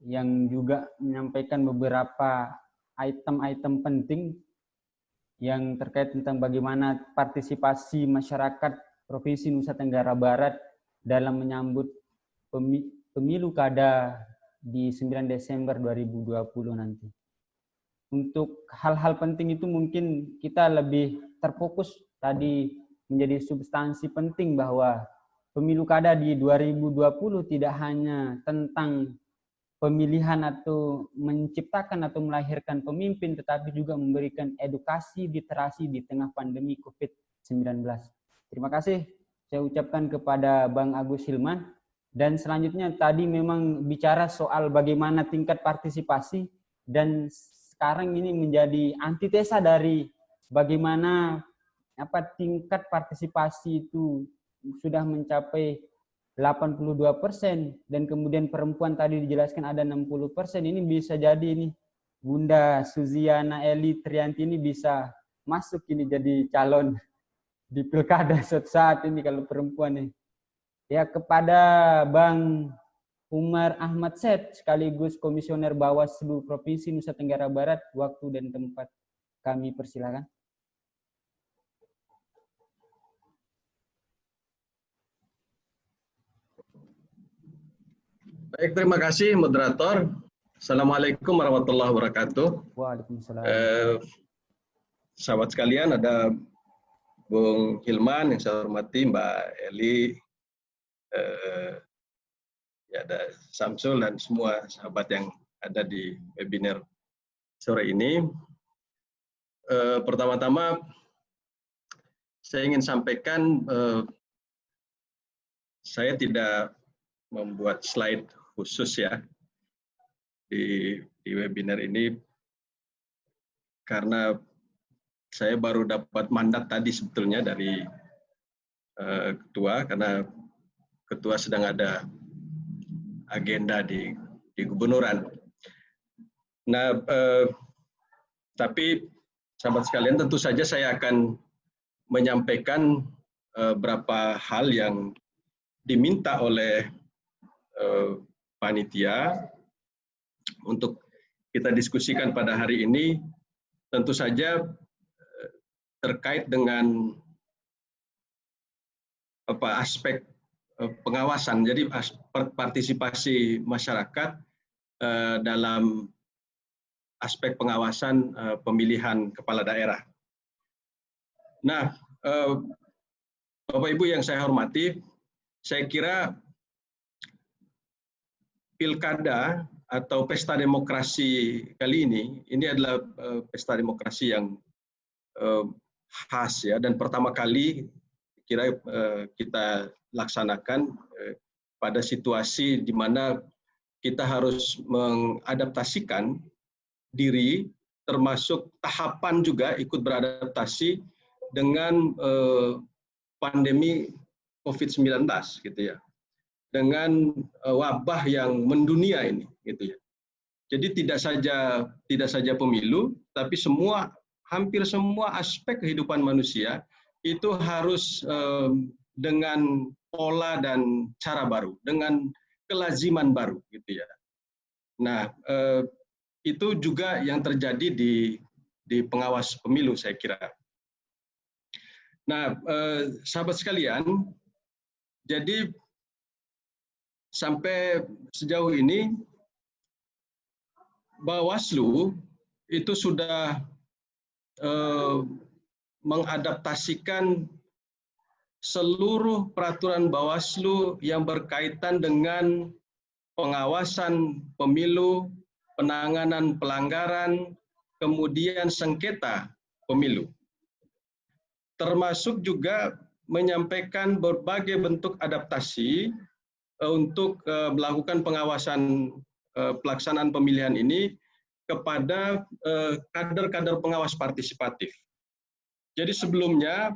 [SPEAKER 2] yang juga menyampaikan beberapa item-item penting yang terkait tentang bagaimana partisipasi masyarakat Provinsi Nusa Tenggara Barat dalam menyambut pemilu kada di 9 Desember 2020 nanti. Untuk hal-hal penting itu mungkin kita lebih terfokus tadi menjadi substansi penting bahwa pemilu kada di 2020 tidak hanya tentang pemilihan atau menciptakan atau melahirkan pemimpin, tetapi juga memberikan edukasi literasi di tengah pandemi COVID-19. Terima kasih saya ucapkan kepada Bang Agus Hilman. Dan selanjutnya tadi memang bicara soal bagaimana tingkat partisipasi, dan sekarang ini menjadi antitesa dari bagaimana tingkat partisipasi itu sudah mencapai 82% dan kemudian perempuan tadi dijelaskan ada 60%. Ini bisa jadi ini Bunda Suziana Eli Trianti ini bisa masuk ini jadi calon di pilkada saat ini kalau perempuan nih. Ya, kepada Bang Umar Ahmad Set sekaligus Komisioner Bawaslu Provinsi Nusa Tenggara Barat, waktu dan tempat kami persilakan.
[SPEAKER 3] Baik, terima kasih moderator. Assalamualaikum warahmatullahi wabarakatuh.
[SPEAKER 2] Waalaikumsalam.
[SPEAKER 3] Sahabat sekalian, ada Bung Hilman yang saya hormati, Mbak Eli, ya ada Samsul dan semua sahabat yang ada di webinar sore ini. Pertama-tama saya ingin sampaikan saya tidak membuat slide khusus ya di webinar ini karena saya baru dapat mandat tadi sebetulnya dari ketua, karena ketua sedang ada agenda di gubernuran. Nah, tapi sahabat sekalian, tentu saja saya akan menyampaikan beberapa hal yang diminta oleh panitia untuk kita diskusikan pada hari ini. Tentu saja terkait dengan aspek pengawasan, jadi partisipasi masyarakat dalam aspek pengawasan pemilihan kepala daerah. Nah, Bapak Ibu yang saya hormati, saya kira pilkada atau pesta demokrasi kali ini adalah pesta demokrasi yang khas ya, dan pertama kali kira kita laksanakan pada situasi di mana kita harus mengadaptasikan diri, termasuk tahapan juga ikut beradaptasi dengan pandemi COVID-19 gitu ya, dengan wabah yang mendunia ini gitu ya. Jadi tidak saja pemilu, tapi hampir semua aspek kehidupan manusia itu harus dengan pola dan cara baru, dengan kelaziman baru gitu ya. Nah, itu juga yang terjadi di pengawas pemilu saya kira. Nah, sahabat sekalian, jadi sampai sejauh ini Bawaslu itu sudah mengadaptasikan seluruh peraturan Bawaslu yang berkaitan dengan pengawasan pemilu, penanganan pelanggaran, kemudian sengketa pemilu. Termasuk juga menyampaikan berbagai bentuk adaptasi untuk melakukan pengawasan pelaksanaan pemilihan ini kepada kader-kader pengawas partisipatif. Jadi sebelumnya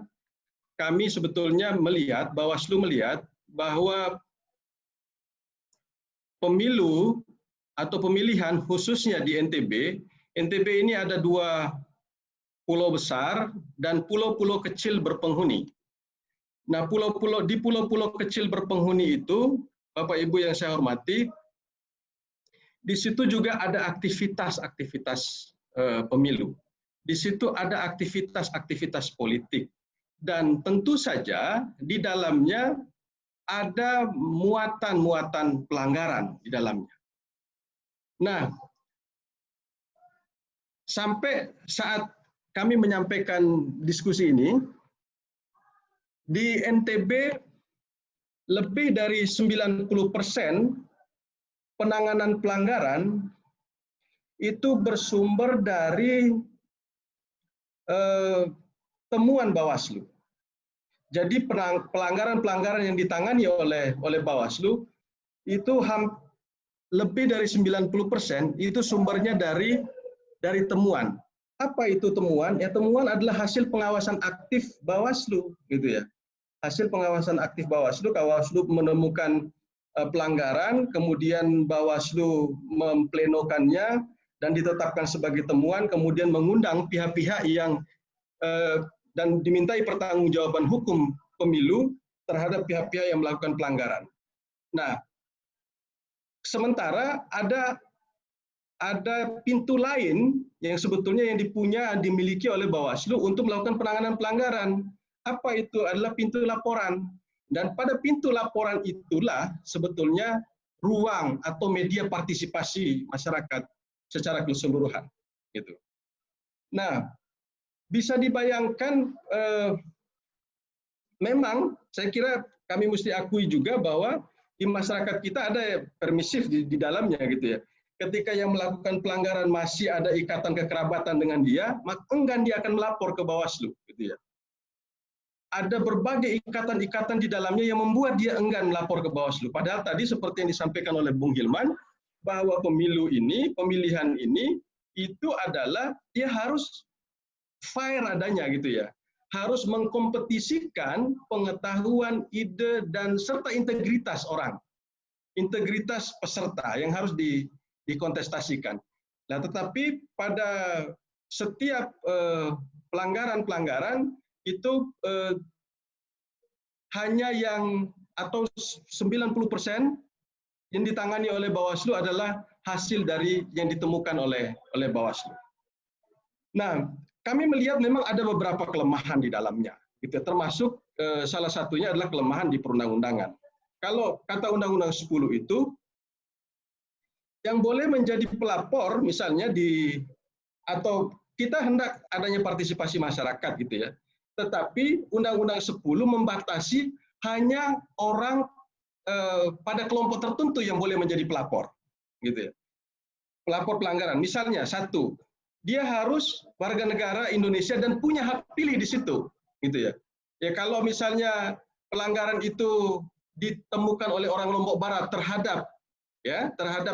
[SPEAKER 3] kami sebetulnya melihat, Bawaslu melihat bahwa pemilu atau pemilihan khususnya di NTB ini ada 2 pulau besar dan pulau-pulau kecil berpenghuni. Nah, di pulau-pulau kecil berpenghuni itu, Bapak Ibu yang saya hormati, di situ juga ada aktivitas-aktivitas pemilu. Di situ ada aktivitas-aktivitas politik. Dan tentu saja di dalamnya ada muatan-muatan pelanggaran di dalamnya. Nah, sampai saat kami menyampaikan diskusi ini, di NTB lebih dari 90% penanganan pelanggaran itu bersumber dari temuan Bawaslu. Jadi pelanggaran-pelanggaran yang ditangani oleh Bawaslu itu lebih dari 90% itu sumbernya dari temuan. Apa itu temuan? Ya, temuan adalah hasil pengawasan aktif Bawaslu, gitu ya. Hasil pengawasan aktif Bawaslu menemukan pelanggaran, kemudian Bawaslu memplenokannya dan ditetapkan sebagai temuan, kemudian mengundang pihak-pihak yang dan dimintai pertanggungjawaban hukum pemilu terhadap pihak-pihak yang melakukan pelanggaran. Nah, sementara ada pintu lain yang sebetulnya dimiliki oleh Bawaslu untuk melakukan penanganan pelanggaran. Apa itu? Adalah pintu laporan. Dan pada pintu laporan itulah sebetulnya ruang atau media partisipasi masyarakat secara keseluruhan. Gitu. Nah, bisa dibayangkan, memang saya kira kami mesti akui juga bahwa di masyarakat kita ada permisif di dalamnya, gitu ya. Ketika yang melakukan pelanggaran masih ada ikatan kekerabatan dengan dia, maka enggan dia akan melapor ke Bawaslu, gitu ya. Ada berbagai ikatan-ikatan di dalamnya yang membuat dia enggan melapor ke Bawaslu. Padahal tadi seperti yang disampaikan oleh Bung Hilman, bahwa pemilihan ini, itu adalah dia harus fair adanya, gitu ya. Harus mengkompetisikan pengetahuan, ide, dan serta integritas orang. Integritas peserta yang harus dikontestasikan. Nah, tetapi pada setiap pelanggaran-pelanggaran itu hanya atau 90% yang ditangani oleh Bawaslu adalah hasil dari yang ditemukan oleh Bawaslu. Nah, kami melihat memang ada beberapa kelemahan di dalamnya, gitu. Termasuk salah satunya adalah kelemahan di perundang-undangan. Kalau kata Undang-Undang 10 itu, yang boleh menjadi pelapor misalnya atau kita hendak adanya partisipasi masyarakat, gitu ya. Tetapi Undang-Undang 10 membatasi hanya orang pada kelompok tertentu yang boleh menjadi pelapor, gitu ya. Pelapor pelanggaran, misalnya satu, dia harus warga negara Indonesia dan punya hak pilih di situ, gitu ya. Ya, kalau misalnya pelanggaran itu ditemukan oleh orang Lombok Barat terhadap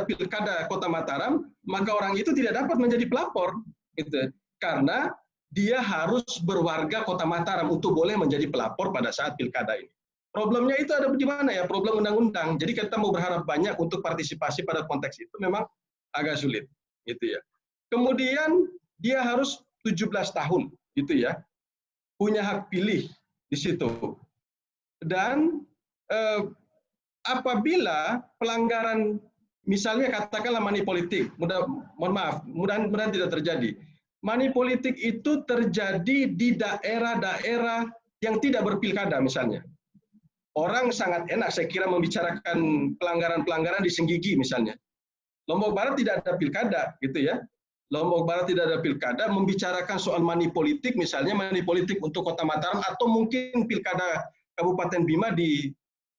[SPEAKER 3] pilkada Kota Mataram, maka orang itu tidak dapat menjadi pelapor, gitu. Karena dia harus berwarga Kota Mataram untuk boleh menjadi pelapor pada saat pilkada ini. Problemnya itu ada di mana ya? Problem undang-undang. Jadi kita mau berharap banyak untuk partisipasi pada konteks itu memang agak sulit, gitu ya. Kemudian dia harus 17 tahun, gitu ya. Punya hak pilih di situ. Dan apabila pelanggaran, misalnya katakanlah money politik, mudah-mudahan tidak terjadi. Money politik itu terjadi di daerah-daerah yang tidak berpilkada misalnya. Orang sangat enak saya kira membicarakan pelanggaran-pelanggaran di Senggigi misalnya. Lombok Barat tidak ada pilkada gitu ya. Lombok Barat tidak ada pilkada, membicarakan soal money politik misalnya, money politik untuk Kota Mataram atau mungkin pilkada Kabupaten Bima di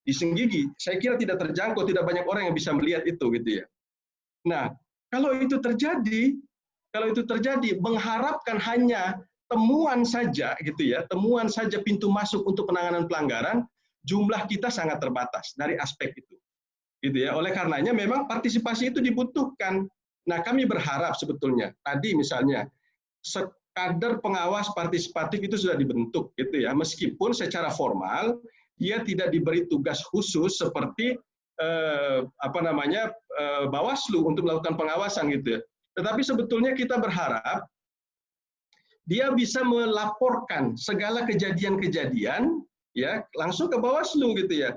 [SPEAKER 3] Senggigi. Saya kira tidak terjangkau, tidak banyak orang yang bisa melihat itu gitu ya. Nah, kalau itu terjadi mengharapkan hanya temuan saja gitu ya, temuan saja pintu masuk untuk penanganan pelanggaran, jumlah kita sangat terbatas dari aspek itu. Gitu ya. Oleh karenanya memang partisipasi itu dibutuhkan. Nah, kami berharap sebetulnya tadi misalnya kader pengawas partisipatif itu sudah dibentuk gitu ya. Meskipun secara formal dia tidak diberi tugas khusus seperti Bawaslu untuk melakukan pengawasan gitu ya. Tetapi sebetulnya kita berharap dia bisa melaporkan segala kejadian-kejadian ya langsung ke Bawaslu gitu ya,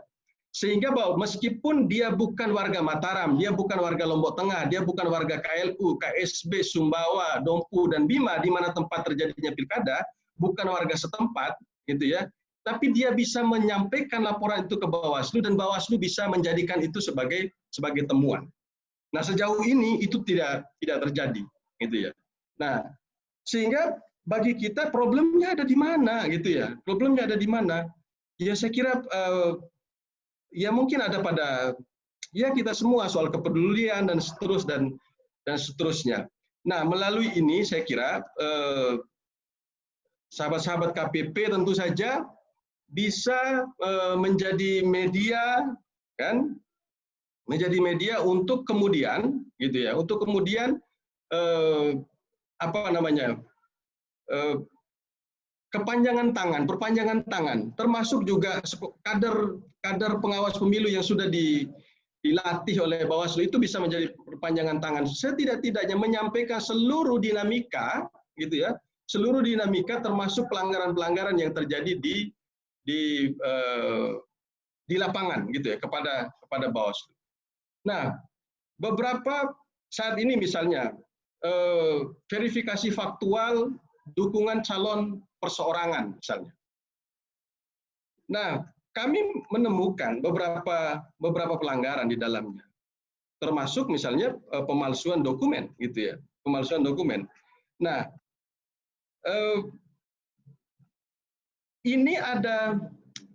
[SPEAKER 3] sehingga bahwa meskipun dia bukan warga Mataram, dia bukan warga Lombok Tengah, dia bukan warga KLU, KSB, Sumbawa, Dompu dan Bima di mana tempat terjadinya pilkada, bukan warga setempat gitu ya, tapi dia bisa menyampaikan laporan itu ke Bawaslu dan Bawaslu bisa menjadikan itu sebagai temuan. Nah, sejauh ini itu tidak terjadi gitu ya. Nah, sehingga bagi kita problemnya ada di mana gitu ya, problemnya ada di mana. Ya saya kira ya mungkin ada pada ya kita semua soal kepedulian dan seterusnya. Nah, melalui ini saya kira sahabat-sahabat KPP tentu saja bisa menjadi media kan, menjadi media untuk kemudian gitu ya, untuk kemudian perpanjangan tangan, termasuk juga kader pengawas pemilu yang sudah dilatih oleh Bawaslu itu bisa menjadi perpanjangan tangan. Setidak-tidaknya menyampaikan seluruh dinamika, gitu ya, seluruh dinamika termasuk pelanggaran-pelanggaran yang terjadi di lapangan, gitu ya, kepada Bawaslu. Nah, beberapa saat ini misalnya verifikasi faktual dukungan calon perseorangan misalnya. Nah, kami menemukan beberapa pelanggaran di dalamnya, termasuk misalnya pemalsuan dokumen, gitu ya, pemalsuan dokumen. Nah, ini ada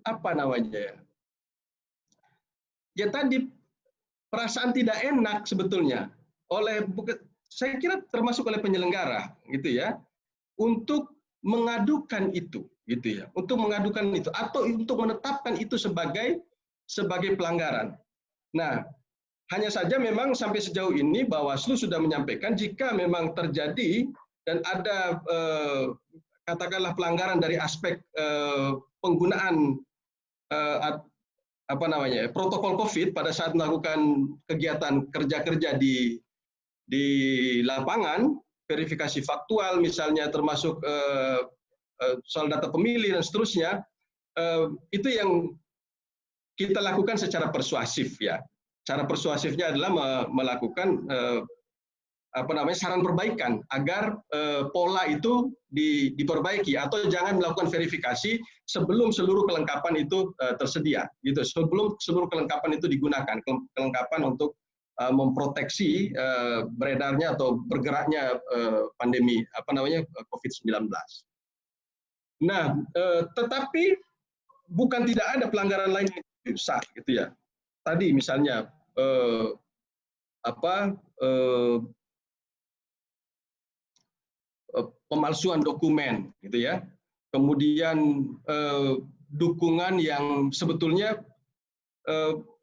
[SPEAKER 3] apa namanya ya? Ya tadi perasaan tidak enak sebetulnya saya kira termasuk oleh penyelenggara, gitu ya, untuk mengadukan itu, gitu ya, untuk mengadukan itu atau untuk menetapkan itu sebagai pelanggaran. Nah, hanya saja memang sampai sejauh ini Bawaslu sudah menyampaikan jika memang terjadi dan ada katakanlah pelanggaran dari aspek penggunaan protokol COVID pada saat melakukan kegiatan kerja di lapangan, verifikasi faktual misalnya termasuk soal data pemilih dan seterusnya, itu yang kita lakukan secara persuasif ya. Cara persuasifnya adalah melakukan saran perbaikan agar pola itu diperbaiki atau jangan melakukan verifikasi sebelum seluruh kelengkapan itu tersedia gitu, sebelum seluruh kelengkapan itu digunakan, kelengkapan untuk memproteksi beredarnya atau bergeraknya pandemi COVID-19. Nah, tetapi bukan tidak ada pelanggaran lain yang besar gitu ya. Tadi misalnya pemalsuan dokumen gitu ya. Kemudian dukungan yang sebetulnya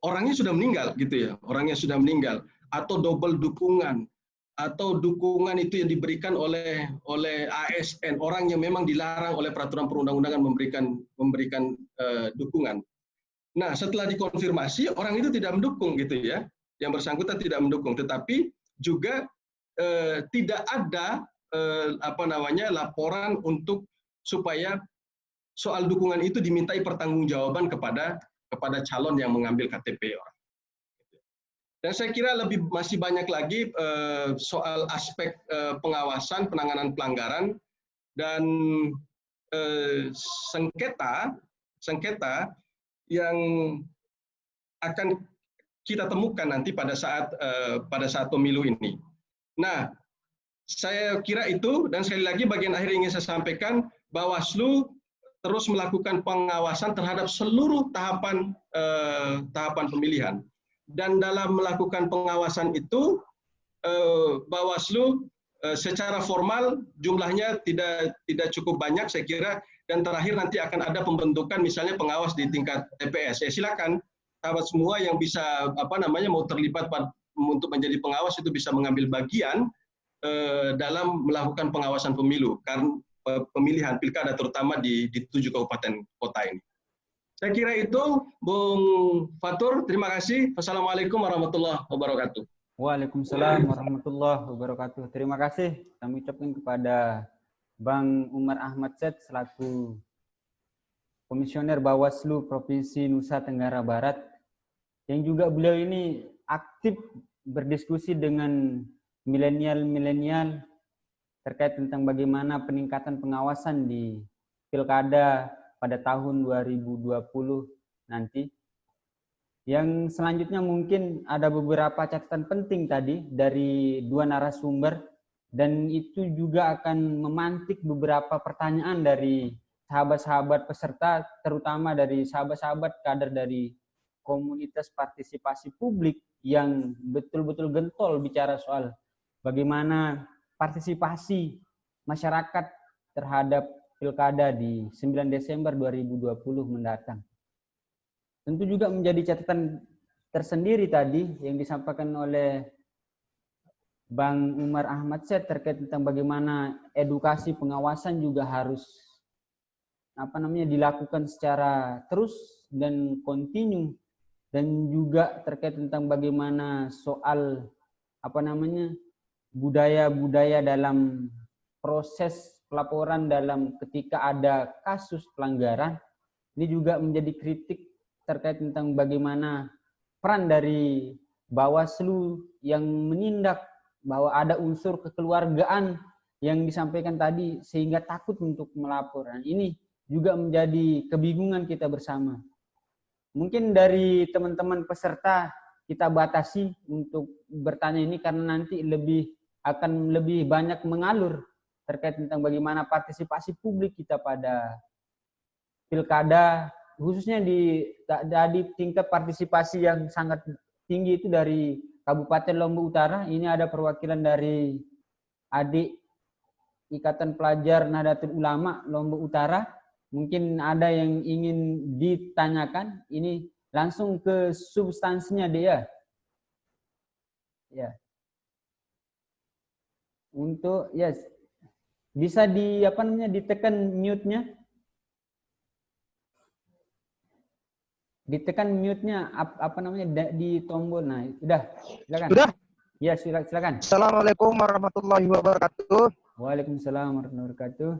[SPEAKER 3] orangnya sudah meninggal gitu ya, orangnya sudah meninggal, atau double dukungan, atau dukungan itu yang diberikan oleh ASN, orang yang memang dilarang oleh peraturan perundang-undangan memberikan dukungan. Nah, setelah dikonfirmasi orang itu tidak mendukung gitu ya, yang bersangkutan tidak mendukung, tetapi juga tidak ada laporan untuk supaya soal dukungan itu dimintai pertanggungjawaban kepada calon yang mengambil KTP orang. Dan saya kira masih banyak lagi soal aspek pengawasan, penanganan pelanggaran, dan sengketa yang akan kita temukan nanti pada saat pemilu ini. Nah, saya kira itu, dan sekali lagi bagian akhir ingin saya sampaikan, Bawaslu terus melakukan pengawasan terhadap seluruh tahapan pemilihan. Dan dalam melakukan pengawasan itu, Bawaslu secara formal jumlahnya tidak cukup banyak saya kira, dan terakhir nanti akan ada pembentukan misalnya pengawas di tingkat TPS. Ya silakan sahabat semua yang bisa mau terlibat untuk menjadi pengawas itu bisa mengambil bagian dalam melakukan pengawasan pemilu karena pemilihan pilkada terutama di 7 kabupaten kota ini. Saya kira itu, Bung Fatur. Terima kasih. Wassalamualaikum warahmatullahi wabarakatuh.
[SPEAKER 2] Waalaikumsalam warahmatullahi wabarakatuh. Terima kasih kami ucapkan kepada Bang Umar Ahmad Syed selaku Komisioner Bawaslu Provinsi Nusa Tenggara Barat, yang juga beliau ini aktif berdiskusi dengan milenial terkait tentang bagaimana peningkatan pengawasan di pilkada pada tahun 2020 nanti. Yang selanjutnya mungkin ada beberapa catatan penting tadi dari dua narasumber, dan itu juga akan memantik beberapa pertanyaan dari sahabat-sahabat peserta, terutama dari sahabat-sahabat kader dari komunitas partisipasi publik yang betul-betul gentol bicara soal bagaimana partisipasi masyarakat terhadap pilkada di 9 Desember 2020 mendatang. Tentu juga menjadi catatan tersendiri tadi yang disampaikan oleh Bang Umar Ahmad Syed terkait tentang bagaimana edukasi pengawasan juga harus dilakukan secara terus dan kontinu, dan juga terkait tentang bagaimana soal budaya-budaya dalam proses pelaporan dalam ketika ada kasus pelanggaran. Ini juga menjadi kritik terkait tentang bagaimana peran dari Bawaslu yang menindak bahwa ada unsur kekeluargaan yang disampaikan tadi sehingga takut untuk melapor. Ini juga menjadi kebingungan kita bersama. Mungkin dari teman-teman peserta kita batasi untuk bertanya ini karena nanti akan lebih banyak mengalur terkait tentang bagaimana partisipasi publik kita pada pilkada, khususnya di tingkat partisipasi yang sangat tinggi itu dari Kabupaten Lombok Utara. Ini ada perwakilan dari adik Ikatan Pelajar Nahdlatul Ulama Lombok Utara. Mungkin ada yang ingin ditanyakan. Ini langsung ke substansinya dia. Ya. Untuk bisa ditekan mute-nya. Ditekan mute-nya di tombol. Nah, udah, silakan.
[SPEAKER 5] Sudah?
[SPEAKER 2] Ya, silakan.
[SPEAKER 5] Assalamualaikum warahmatullahi wabarakatuh.
[SPEAKER 2] Waalaikumsalam warahmatullahi wabarakatuh.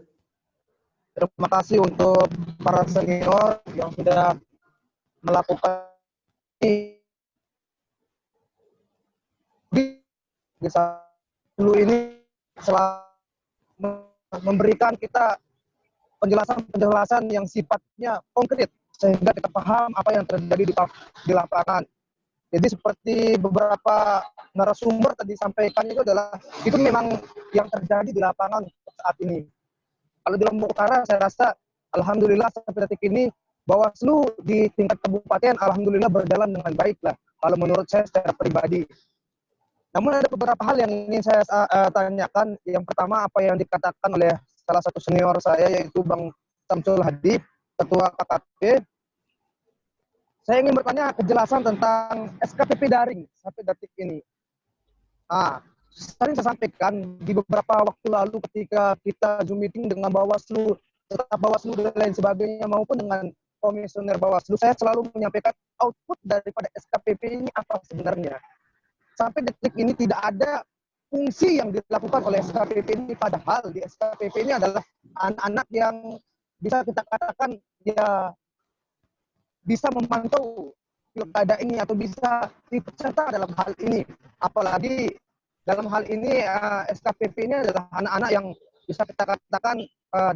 [SPEAKER 5] Terima kasih untuk para senior yang sudah melakukan ini. Bisa dulu ini memberikan kita penjelasan yang sifatnya konkret sehingga kita paham apa yang terjadi di lapangan. Jadi seperti beberapa narasumber tadi sampaikan itu memang yang terjadi di lapangan saat ini. Kalau di Lombok Utara saya rasa alhamdulillah sampai detik ini Bawaslu di tingkat kabupaten alhamdulillah berjalan dengan baik lah kalau menurut saya secara pribadi. Namun ada beberapa hal yang ingin saya tanyakan. Yang pertama apa yang dikatakan oleh salah satu senior saya yaitu Bang Samsul Hadib, Ketua KKP. Saya ingin bertanya kejelasan tentang SKPP daring sampai detik ini. Sering saya sampaikan di beberapa waktu lalu ketika kita Zoom meeting dengan Bawaslu, staf Bawaslu dan lain sebagainya maupun dengan komisioner Bawaslu, saya selalu menyampaikan output daripada SKPP ini apa sebenarnya. Sampai detik ini tidak ada fungsi yang dilakukan oleh SKPP ini, padahal di SKPP ini adalah anak-anak yang bisa kita katakan bisa memantau pilkada ini atau bisa ikut serta dalam hal ini. Apalagi dalam hal ini SKPP ini adalah anak-anak yang bisa kita katakan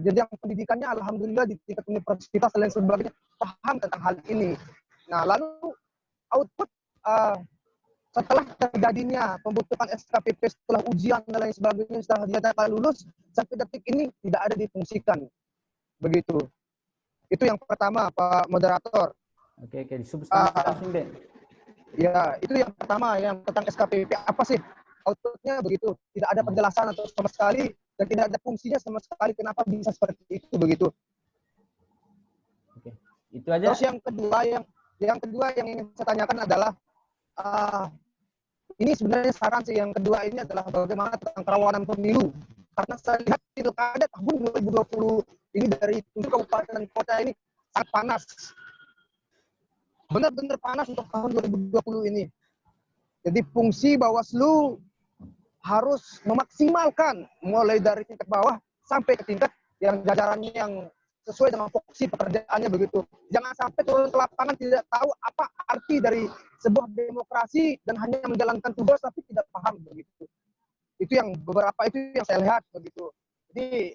[SPEAKER 5] jenjang pendidikannya alhamdulillah di tingkat universitas dan lain sebagainya paham tentang hal ini. Nah, lalu output setelah terjadinya pembentukan SKPP setelah ujian dan lain sebagainya setelah dinyatakan lulus sampai detik ini tidak ada difungsikan. Begitu. Itu yang pertama, Pak Moderator.
[SPEAKER 2] Oke, substansi langsung deh.
[SPEAKER 5] Ya, itu yang pertama yang tentang SKPP apa sih outputnya begitu. Tidak ada penjelasan atau sama sekali dan tidak ada fungsinya sama sekali kenapa bisa seperti itu begitu.
[SPEAKER 2] Oke. Itu aja.
[SPEAKER 5] Terus yang kedua yang ingin saya tanyakan adalah ini sebenarnya saran sih yang kedua ini adalah bagaimana tentang kerawanan pemilu. Karena saya lihat pilkada tahun 2020 ini dari 7 kabupaten dan kota ini sangat panas. Benar-benar panas untuk tahun 2020 ini. Jadi fungsi Bawaslu harus memaksimalkan mulai dari tingkat bawah sampai ke tingkat yang jajarannya yang sesuai dengan fungsi pekerjaannya begitu. Jangan sampai turun ke lapangan tidak tahu apa arti dari sebuah demokrasi dan hanya menjalankan tugas tapi tidak paham begitu. Itu yang beberapa itu yang saya lihat begitu. Jadi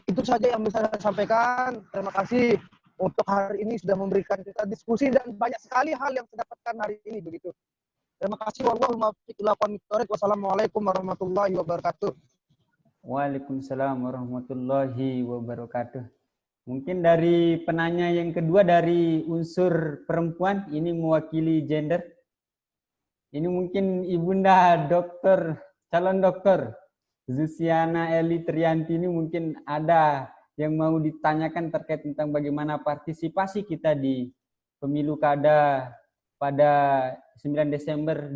[SPEAKER 5] itu saja yang bisa saya sampaikan. Terima kasih untuk hari ini sudah memberikan kita diskusi dan banyak sekali hal yang saya dapatkan hari ini begitu. Terima kasih. Wassalamualaikum warahmatullahi wabarakatuh.
[SPEAKER 2] Waalaikumsalam warahmatullahi wabarakatuh. Mungkin dari penanya yang kedua dari unsur perempuan, ini mewakili gender. Ini mungkin Ibunda Dokter, calon dokter Zusiana Eli Trianti ini mungkin ada yang mau ditanyakan terkait tentang bagaimana partisipasi kita di pemilu kada pada 9 Desember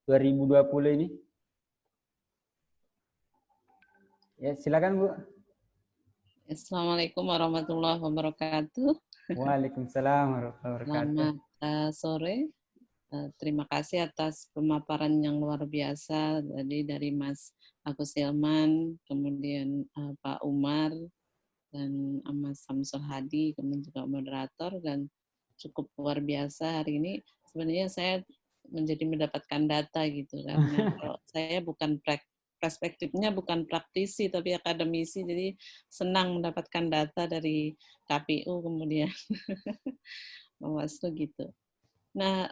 [SPEAKER 2] 2020 ini. Ya, silakan Bu.
[SPEAKER 6] Assalamualaikum warahmatullahi wabarakatuh.
[SPEAKER 2] Waalaikumsalam warahmatullahi wabarakatuh.
[SPEAKER 6] Selamat sore. Terima kasih atas pemaparan yang luar biasa tadi dari Mas Agus Hilman, kemudian Pak Umar, dan Mas Samsul Hadi, kemudian juga moderator, dan cukup luar biasa hari ini. Sebenarnya saya menjadi mendapatkan data gitu, karena kalau saya bukan perspektifnya bukan praktisi tapi akademisi, jadi senang mendapatkan data dari KPU kemudian Bawaslu gitu. Nah,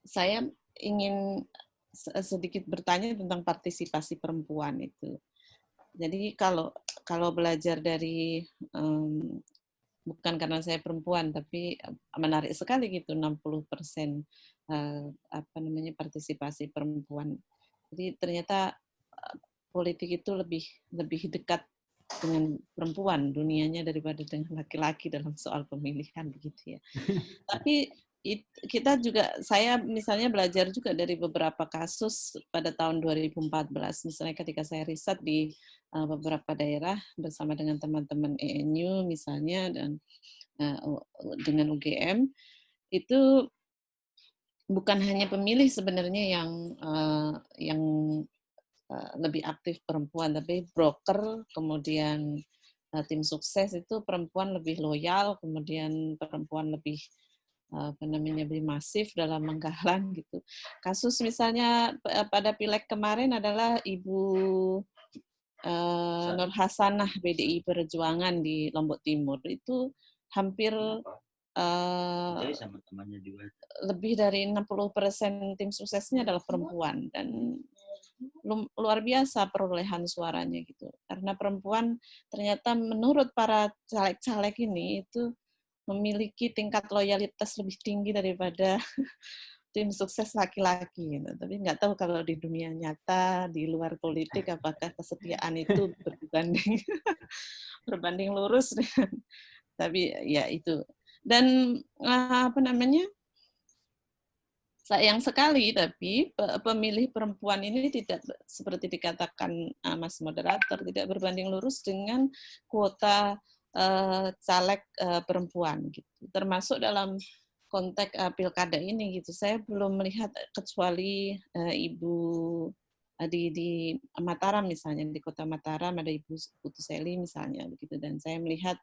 [SPEAKER 6] saya ingin sedikit bertanya tentang partisipasi perempuan itu. Jadi kalau belajar dari bukan karena saya perempuan, tapi menarik sekali gitu 60% partisipasi perempuan. Jadi ternyata politik itu lebih dekat dengan perempuan dunianya daripada dengan laki-laki dalam soal pemilihan begitu ya. Tapi kita juga, saya misalnya belajar juga dari beberapa kasus pada tahun 2014, misalnya ketika saya riset di beberapa daerah bersama dengan teman-teman ENU misalnya dan dengan UGM, itu bukan hanya pemilih sebenarnya yang lebih aktif perempuan, tapi broker, kemudian tim sukses itu perempuan lebih loyal, kemudian perempuan lebih lebih masif dalam menggalang gitu. Kasus misalnya pada pileg kemarin adalah Ibu Nur Hasanah PDI Perjuangan di Lombok Timur, itu hampir lebih dari 60% tim suksesnya adalah perempuan, dan luar biasa perolehan suaranya gitu. Karena perempuan ternyata menurut para caleg-caleg ini itu memiliki tingkat loyalitas lebih tinggi daripada tim sukses laki-laki. Gitu. Tapi nggak tahu kalau di dunia nyata, di luar politik, apakah kesetiaan itu berbanding lurus dengan, tapi ya itu. Dan sayang sekali, tapi pemilih perempuan ini tidak seperti dikatakan Mas Moderator, tidak berbanding lurus dengan kuota caleg perempuan gitu, termasuk dalam konteks pilkada ini gitu. Saya belum melihat kecuali Ibu di Mataram misalnya, di Kota Mataram ada Ibu Putu Seli misalnya begitu, dan saya melihat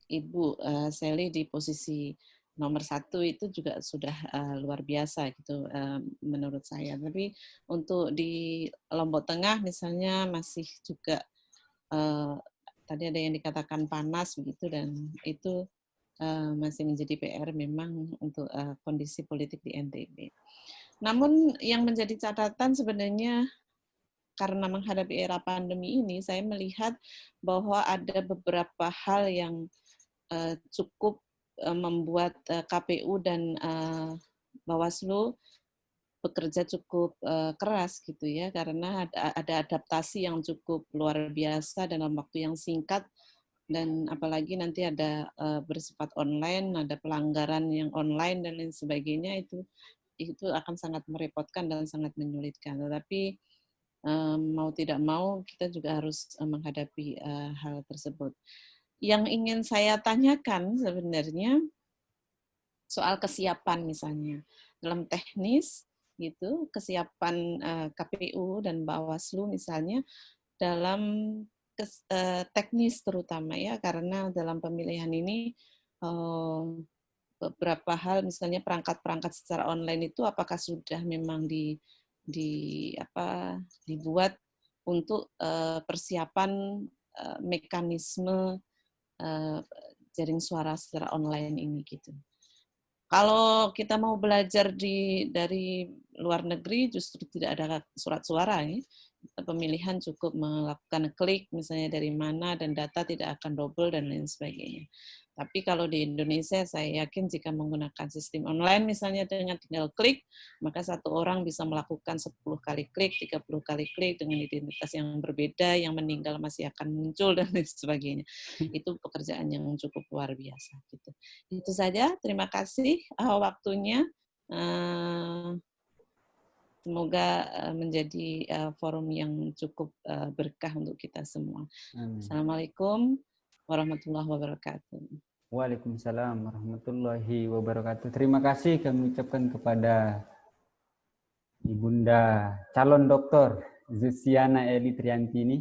[SPEAKER 6] Ibu Seli di posisi nomor 1 itu juga sudah luar biasa gitu menurut saya. Tapi untuk di Lombok Tengah misalnya masih juga tadi ada yang dikatakan panas begitu, dan itu masih menjadi PR memang untuk kondisi politik di NTB. Namun yang menjadi catatan sebenarnya karena menghadapi era pandemi ini, saya melihat bahwa ada beberapa hal yang cukup membuat KPU dan Bawaslu bekerja cukup keras gitu ya, karena ada adaptasi yang cukup luar biasa dalam waktu yang singkat, dan apalagi nanti ada bersifat online, ada pelanggaran yang online dan lain sebagainya, itu akan sangat merepotkan dan sangat menyulitkan. Tetapi mau tidak mau kita juga harus menghadapi hal tersebut. Yang ingin saya tanyakan sebenarnya soal kesiapan misalnya dalam teknis gitu, kesiapan KPU dan Bawaslu misalnya dalam teknis terutama ya, karena dalam pemilihan ini beberapa hal misalnya perangkat-perangkat secara online itu apakah sudah memang dibuat untuk persiapan mekanisme jaring suara secara online ini gitu. Kalau kita mau belajar dari luar negeri justru tidak ada surat suara ya. Pemilihan cukup melakukan klik misalnya dari mana dan data tidak akan double dan lain sebagainya. Tapi kalau di Indonesia saya yakin jika menggunakan sistem online misalnya dengan tinggal klik, maka satu orang bisa melakukan 10 kali klik, 30 kali klik dengan identitas yang berbeda, yang meninggal masih akan muncul dan lain sebagainya. Itu pekerjaan yang cukup luar biasa gitu. Itu saja, terima kasih waktunya. Semoga menjadi forum yang cukup berkah untuk kita semua.
[SPEAKER 2] Amin.
[SPEAKER 6] Assalamualaikum warahmatullahi wabarakatuh.
[SPEAKER 2] Waalaikumsalam warahmatullahi wabarakatuh. Terima kasih kami ucapkan kepada Ibunda calon doktor Zusiana Eli Triantini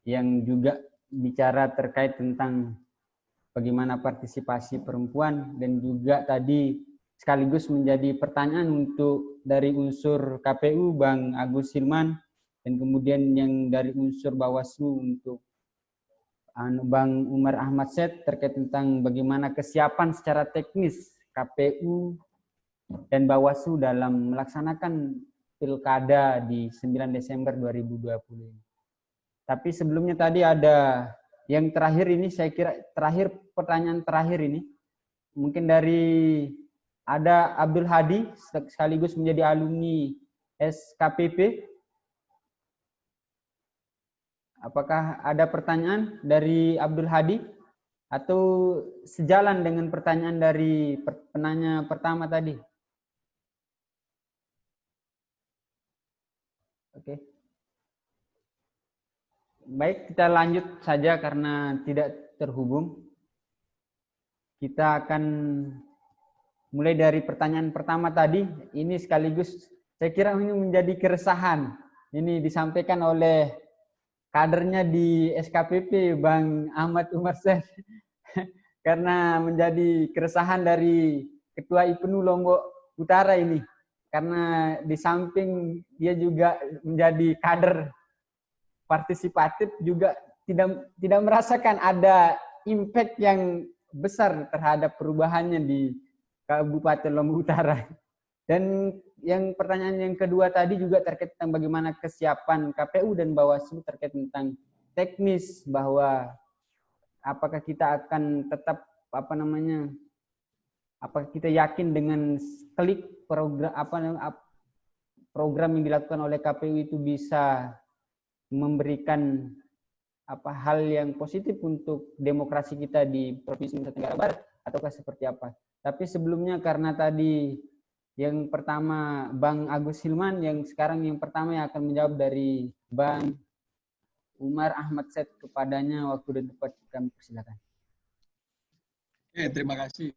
[SPEAKER 2] yang juga bicara terkait tentang bagaimana partisipasi perempuan, dan juga tadi sekaligus menjadi pertanyaan untuk dari unsur KPU Bang Agus Hilman, dan kemudian yang dari unsur Bawaslu untuk Bang Umar Ahmad Syed terkait tentang bagaimana kesiapan secara teknis KPU dan Bawaslu dalam melaksanakan pilkada di 9 Desember 2020. Tapi sebelumnya tadi ada yang terakhir ini, saya kira terakhir, pertanyaan terakhir ini mungkin dari ada Abdul Hadi sekaligus menjadi alumni SKPP. Apakah ada pertanyaan dari Abdul Hadi atau sejalan dengan pertanyaan dari penanya pertama tadi? Oke. Baik, kita lanjut saja karena tidak terhubung. Kita akan mulai dari pertanyaan pertama tadi. Ini sekaligus saya kira ini menjadi keresahan. Ini disampaikan oleh kadernya di SKPP Bang Ahmad Umar Syed karena menjadi keresahan dari Ketua IPNU Lombok Utara ini, karena di samping dia juga menjadi kader partisipatif juga tidak merasakan ada impact yang besar terhadap perubahannya di Kabupaten Lombok Utara. Dan yang pertanyaan yang kedua tadi juga terkait tentang bagaimana kesiapan KPU dan Bawaslu terkait tentang teknis, bahwa apakah kita akan tetap apakah kita yakin dengan klik program yang dilakukan oleh KPU itu bisa memberikan hal yang positif untuk demokrasi kita di Provinsi Nusa Tenggara Barat, ataukah seperti apa? Tapi sebelumnya, karena tadi yang pertama Bang Agus Hilman, yang sekarang yang pertama yang akan menjawab dari Bang Umar Ahmad Syed, kepadanya waktu dan tempat kami persilakan.
[SPEAKER 3] Terima kasih.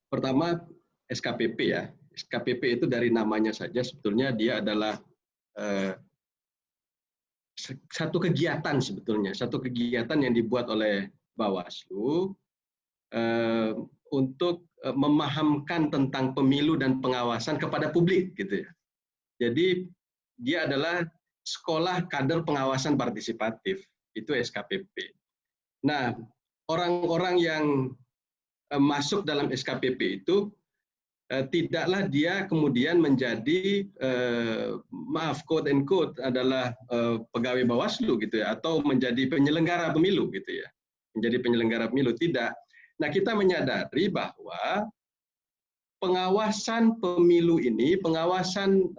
[SPEAKER 3] Pertama SKPP ya. SKPP itu dari namanya saja sebetulnya dia adalah satu kegiatan sebetulnya, satu kegiatan yang dibuat oleh Bawaslu untuk memahamkan tentang pemilu dan pengawasan kepada publik gitu ya. Jadi dia adalah sekolah kader pengawasan partisipatif, itu SKPP. Nah, orang-orang yang masuk dalam SKPP itu tidaklah dia kemudian menjadi maaf quote and quote adalah pegawai Bawaslu gitu ya, atau menjadi penyelenggara pemilu gitu ya, menjadi penyelenggara pemilu, tidak. Nah, kita menyadari bahwa pengawasan pemilu ini, pengawasan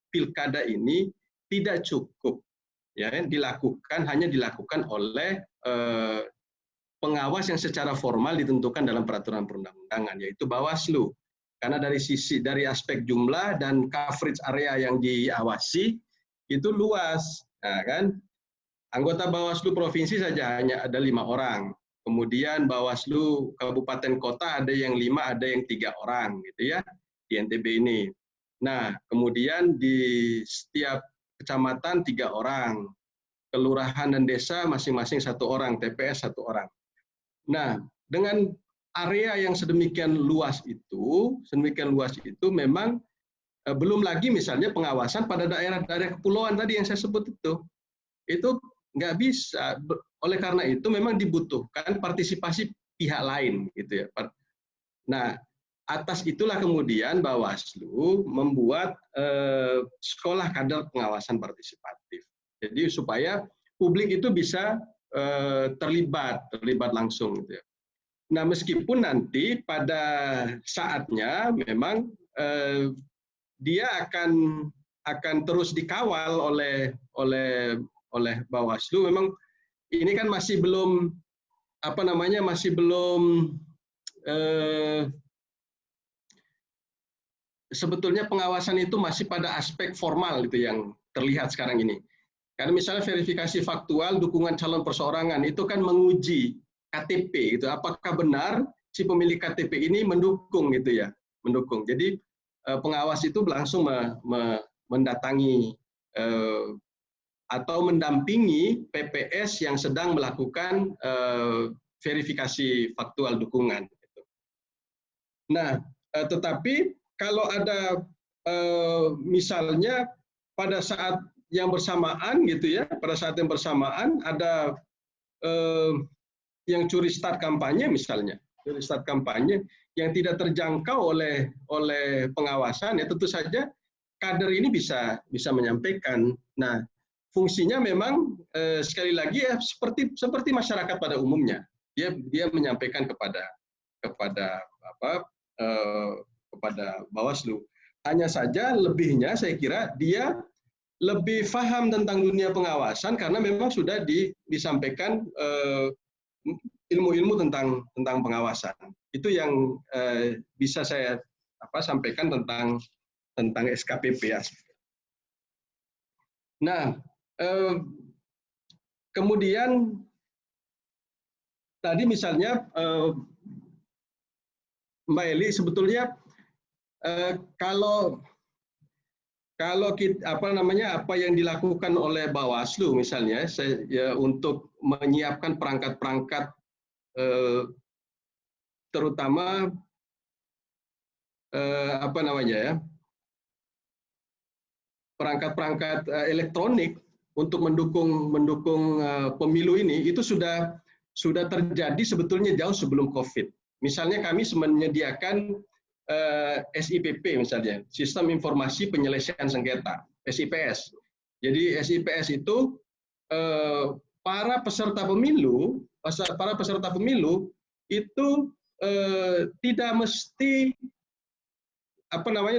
[SPEAKER 3] pilkada ini tidak cukup ya, hanya dilakukan oleh pengawas yang secara formal ditentukan dalam peraturan perundang-undangan, yaitu Bawaslu. Karena dari aspek jumlah dan coverage area yang diawasi itu luas, nah, kan? Anggota Bawaslu provinsi saja hanya ada 5 orang. Kemudian Bawaslu kabupaten kota ada yang 5, ada yang 3 orang, gitu ya, di NTB ini. Nah, kemudian di setiap kecamatan 3 orang, kelurahan dan desa masing-masing 1 orang, TPS 1 orang. Nah, dengan area yang sedemikian luas itu memang belum lagi misalnya pengawasan pada daerah-daerah kepulauan tadi yang saya sebut itu nggak bisa. Oleh karena itu memang dibutuhkan partisipasi pihak lain gitu ya. Nah, atas itulah kemudian Bawaslu membuat sekolah kader pengawasan partisipatif. Jadi supaya publik itu bisa terlibat langsung gitu ya. Nah, meskipun nanti pada saatnya memang dia akan terus dikawal oleh Bawaslu. Memang ini kan masih belum sebetulnya pengawasan itu masih pada aspek formal itu yang terlihat sekarang ini. Karena misalnya verifikasi faktual dukungan calon perseorangan itu kan menguji KTP itu, apakah benar si pemilik KTP ini mendukung gitu ya, mendukung. Jadi pengawas itu langsung mendatangi atau mendampingi PPS yang sedang melakukan verifikasi faktual dukungan. Nah, tetapi kalau ada misalnya pada saat yang bersamaan gitu ya, pada saat yang bersamaan ada yang curi start kampanye misalnya, curi start kampanye yang tidak terjangkau oleh pengawasan, ya tentu saja kader ini bisa menyampaikan. Nah, fungsinya memang sekali lagi ya seperti masyarakat pada umumnya, dia menyampaikan kepada Bawaslu. Hanya saja lebihnya saya kira dia lebih paham tentang dunia pengawasan karena memang sudah disampaikan ilmu-ilmu tentang pengawasan. Itu yang bisa saya sampaikan tentang SKPP ya. Nah, kemudian tadi misalnya Mbak Eli, sebetulnya kalau kita, apa yang dilakukan oleh Bawaslu misalnya untuk menyiapkan perangkat-perangkat terutama perangkat-perangkat elektronik untuk mendukung pemilu ini itu sudah terjadi sebetulnya jauh sebelum COVID. Misalnya kami menyediakan SIPP misalnya, Sistem Informasi Penyelesaian Sengketa, SIPS. Jadi SIPS itu para peserta pemilu itu tidak mesti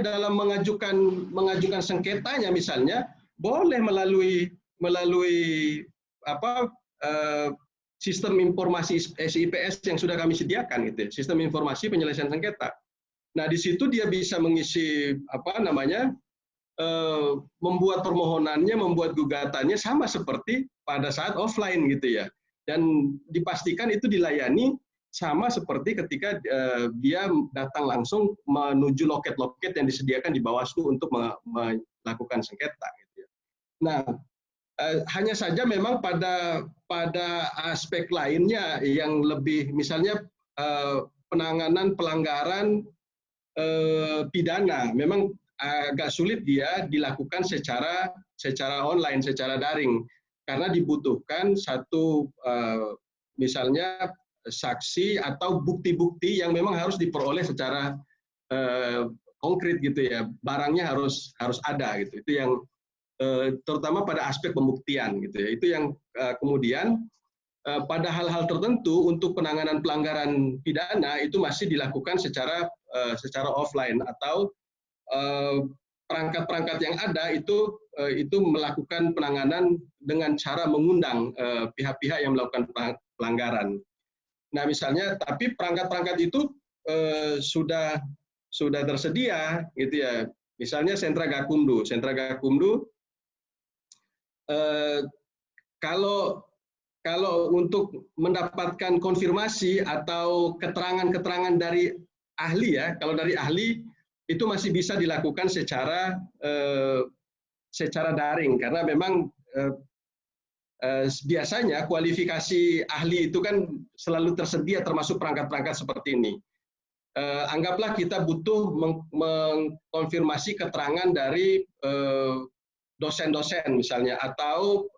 [SPEAKER 3] dalam mengajukan sengketanya misalnya boleh melalui sistem informasi SIPS yang sudah kami sediakan gitu, Sistem Informasi Penyelesaian Sengketa. Nah, di situ dia bisa mengisi membuat permohonannya, membuat gugatannya sama seperti pada saat offline gitu ya. Dan dipastikan itu dilayani sama seperti ketika dia datang langsung menuju loket-loket yang disediakan di Bawaslu untuk melakukan sengketa gitu ya. Nah, hanya saja memang pada aspek lainnya yang lebih misalnya penanganan pelanggaran pidana memang agak sulit dia dilakukan secara online, secara daring, karena dibutuhkan satu misalnya saksi atau bukti-bukti yang memang harus diperoleh secara konkret gitu ya, barangnya harus ada gitu. Itu yang terutama pada aspek pembuktian gitu ya. Itu yang kemudian pada hal-hal tertentu untuk penanganan pelanggaran pidana itu masih dilakukan secara offline, atau perangkat-perangkat yang ada itu melakukan penanganan dengan cara mengundang pihak-pihak yang melakukan pelanggaran. Nah, misalnya, tapi perangkat-perangkat itu sudah tersedia gitu ya. Misalnya Sentra Gakumdu kalau untuk mendapatkan konfirmasi atau keterangan-keterangan dari ahli ya, kalau dari ahli itu masih bisa dilakukan secara daring, karena memang biasanya kualifikasi ahli itu kan selalu tersedia, termasuk perangkat-perangkat seperti ini. Anggaplah kita butuh mengkonfirmasi keterangan dari dosen-dosen misalnya, atau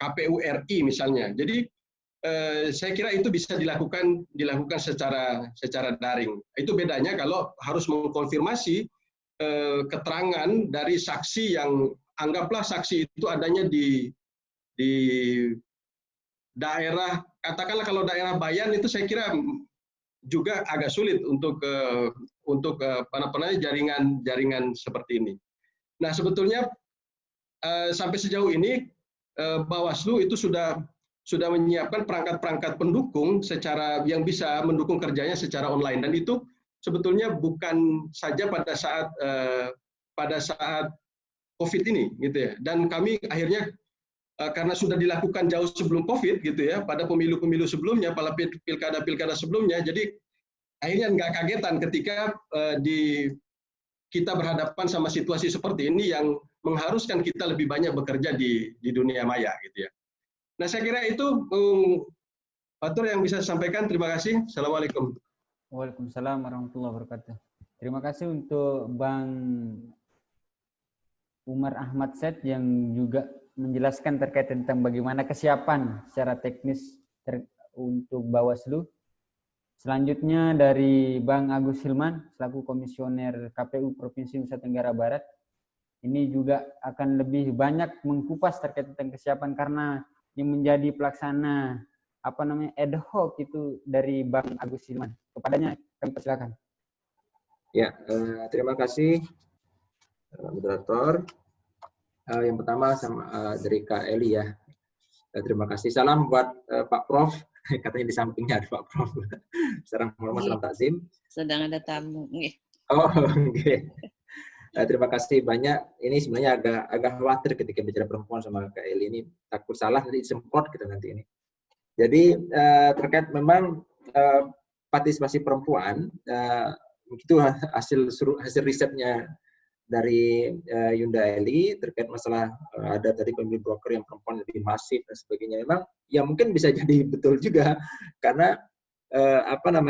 [SPEAKER 3] KPU RI misalnya. Jadi saya kira itu bisa dilakukan secara daring. Itu bedanya kalau harus mengkonfirmasi keterangan dari saksi yang anggaplah saksi itu adanya di daerah, katakanlah kalau daerah Bayan itu saya kira juga agak sulit untuk jaringan seperti ini. Nah, sebetulnya sampai sejauh ini Bawaslu itu sudah menyiapkan perangkat-perangkat pendukung yang bisa mendukung kerjanya secara online, dan itu sebetulnya bukan saja pada saat COVID ini gitu ya. Dan kami akhirnya karena sudah dilakukan jauh sebelum COVID gitu ya, pada pemilu-pemilu sebelumnya, pada pilkada-pilkada sebelumnya, jadi akhirnya nggak kagetan ketika kita berhadapan sama situasi seperti ini yang mengharuskan kita lebih banyak bekerja di dunia maya gitu ya. Nah, saya kira itu Fatur yang bisa saya sampaikan. Terima kasih. Assalamualaikum.
[SPEAKER 2] Waalaikumsalam warahmatullahi wabarakatuh. Terima kasih untuk Bang Umar Ahmad Said yang juga menjelaskan terkait tentang bagaimana kesiapan secara teknis untuk Bawaslu. Selanjutnya dari Bang Agus Hilman selaku Komisioner KPU Provinsi Nusa Tenggara Barat. Ini juga akan lebih banyak mengkupas terkait tentang kesiapan, karena yang menjadi pelaksana ad hoc itu dari Bang Agus Hilman. Kepadanya kami persilakan.
[SPEAKER 4] Ya, terima kasih moderator. Yang pertama dari Kak Eli ya. Terima kasih. Salam buat Pak Prof. Katanya di sampingnya ada Pak Prof. Salam hormat, salam takzim.
[SPEAKER 6] Sedang ada tamu.
[SPEAKER 4] Oh, oke. Terima kasih banyak. Ini sebenarnya agak khawatir ketika bicara perempuan sama Kak Eli, ini takut salah nanti disemprot kita nanti ini. Jadi terkait memang partisipasi perempuan, itu hasil risetnya dari Yunda Eli terkait masalah ada tadi pemilih broker yang perempuan lebih masif dan sebagainya. Memang ya mungkin bisa jadi betul juga, karena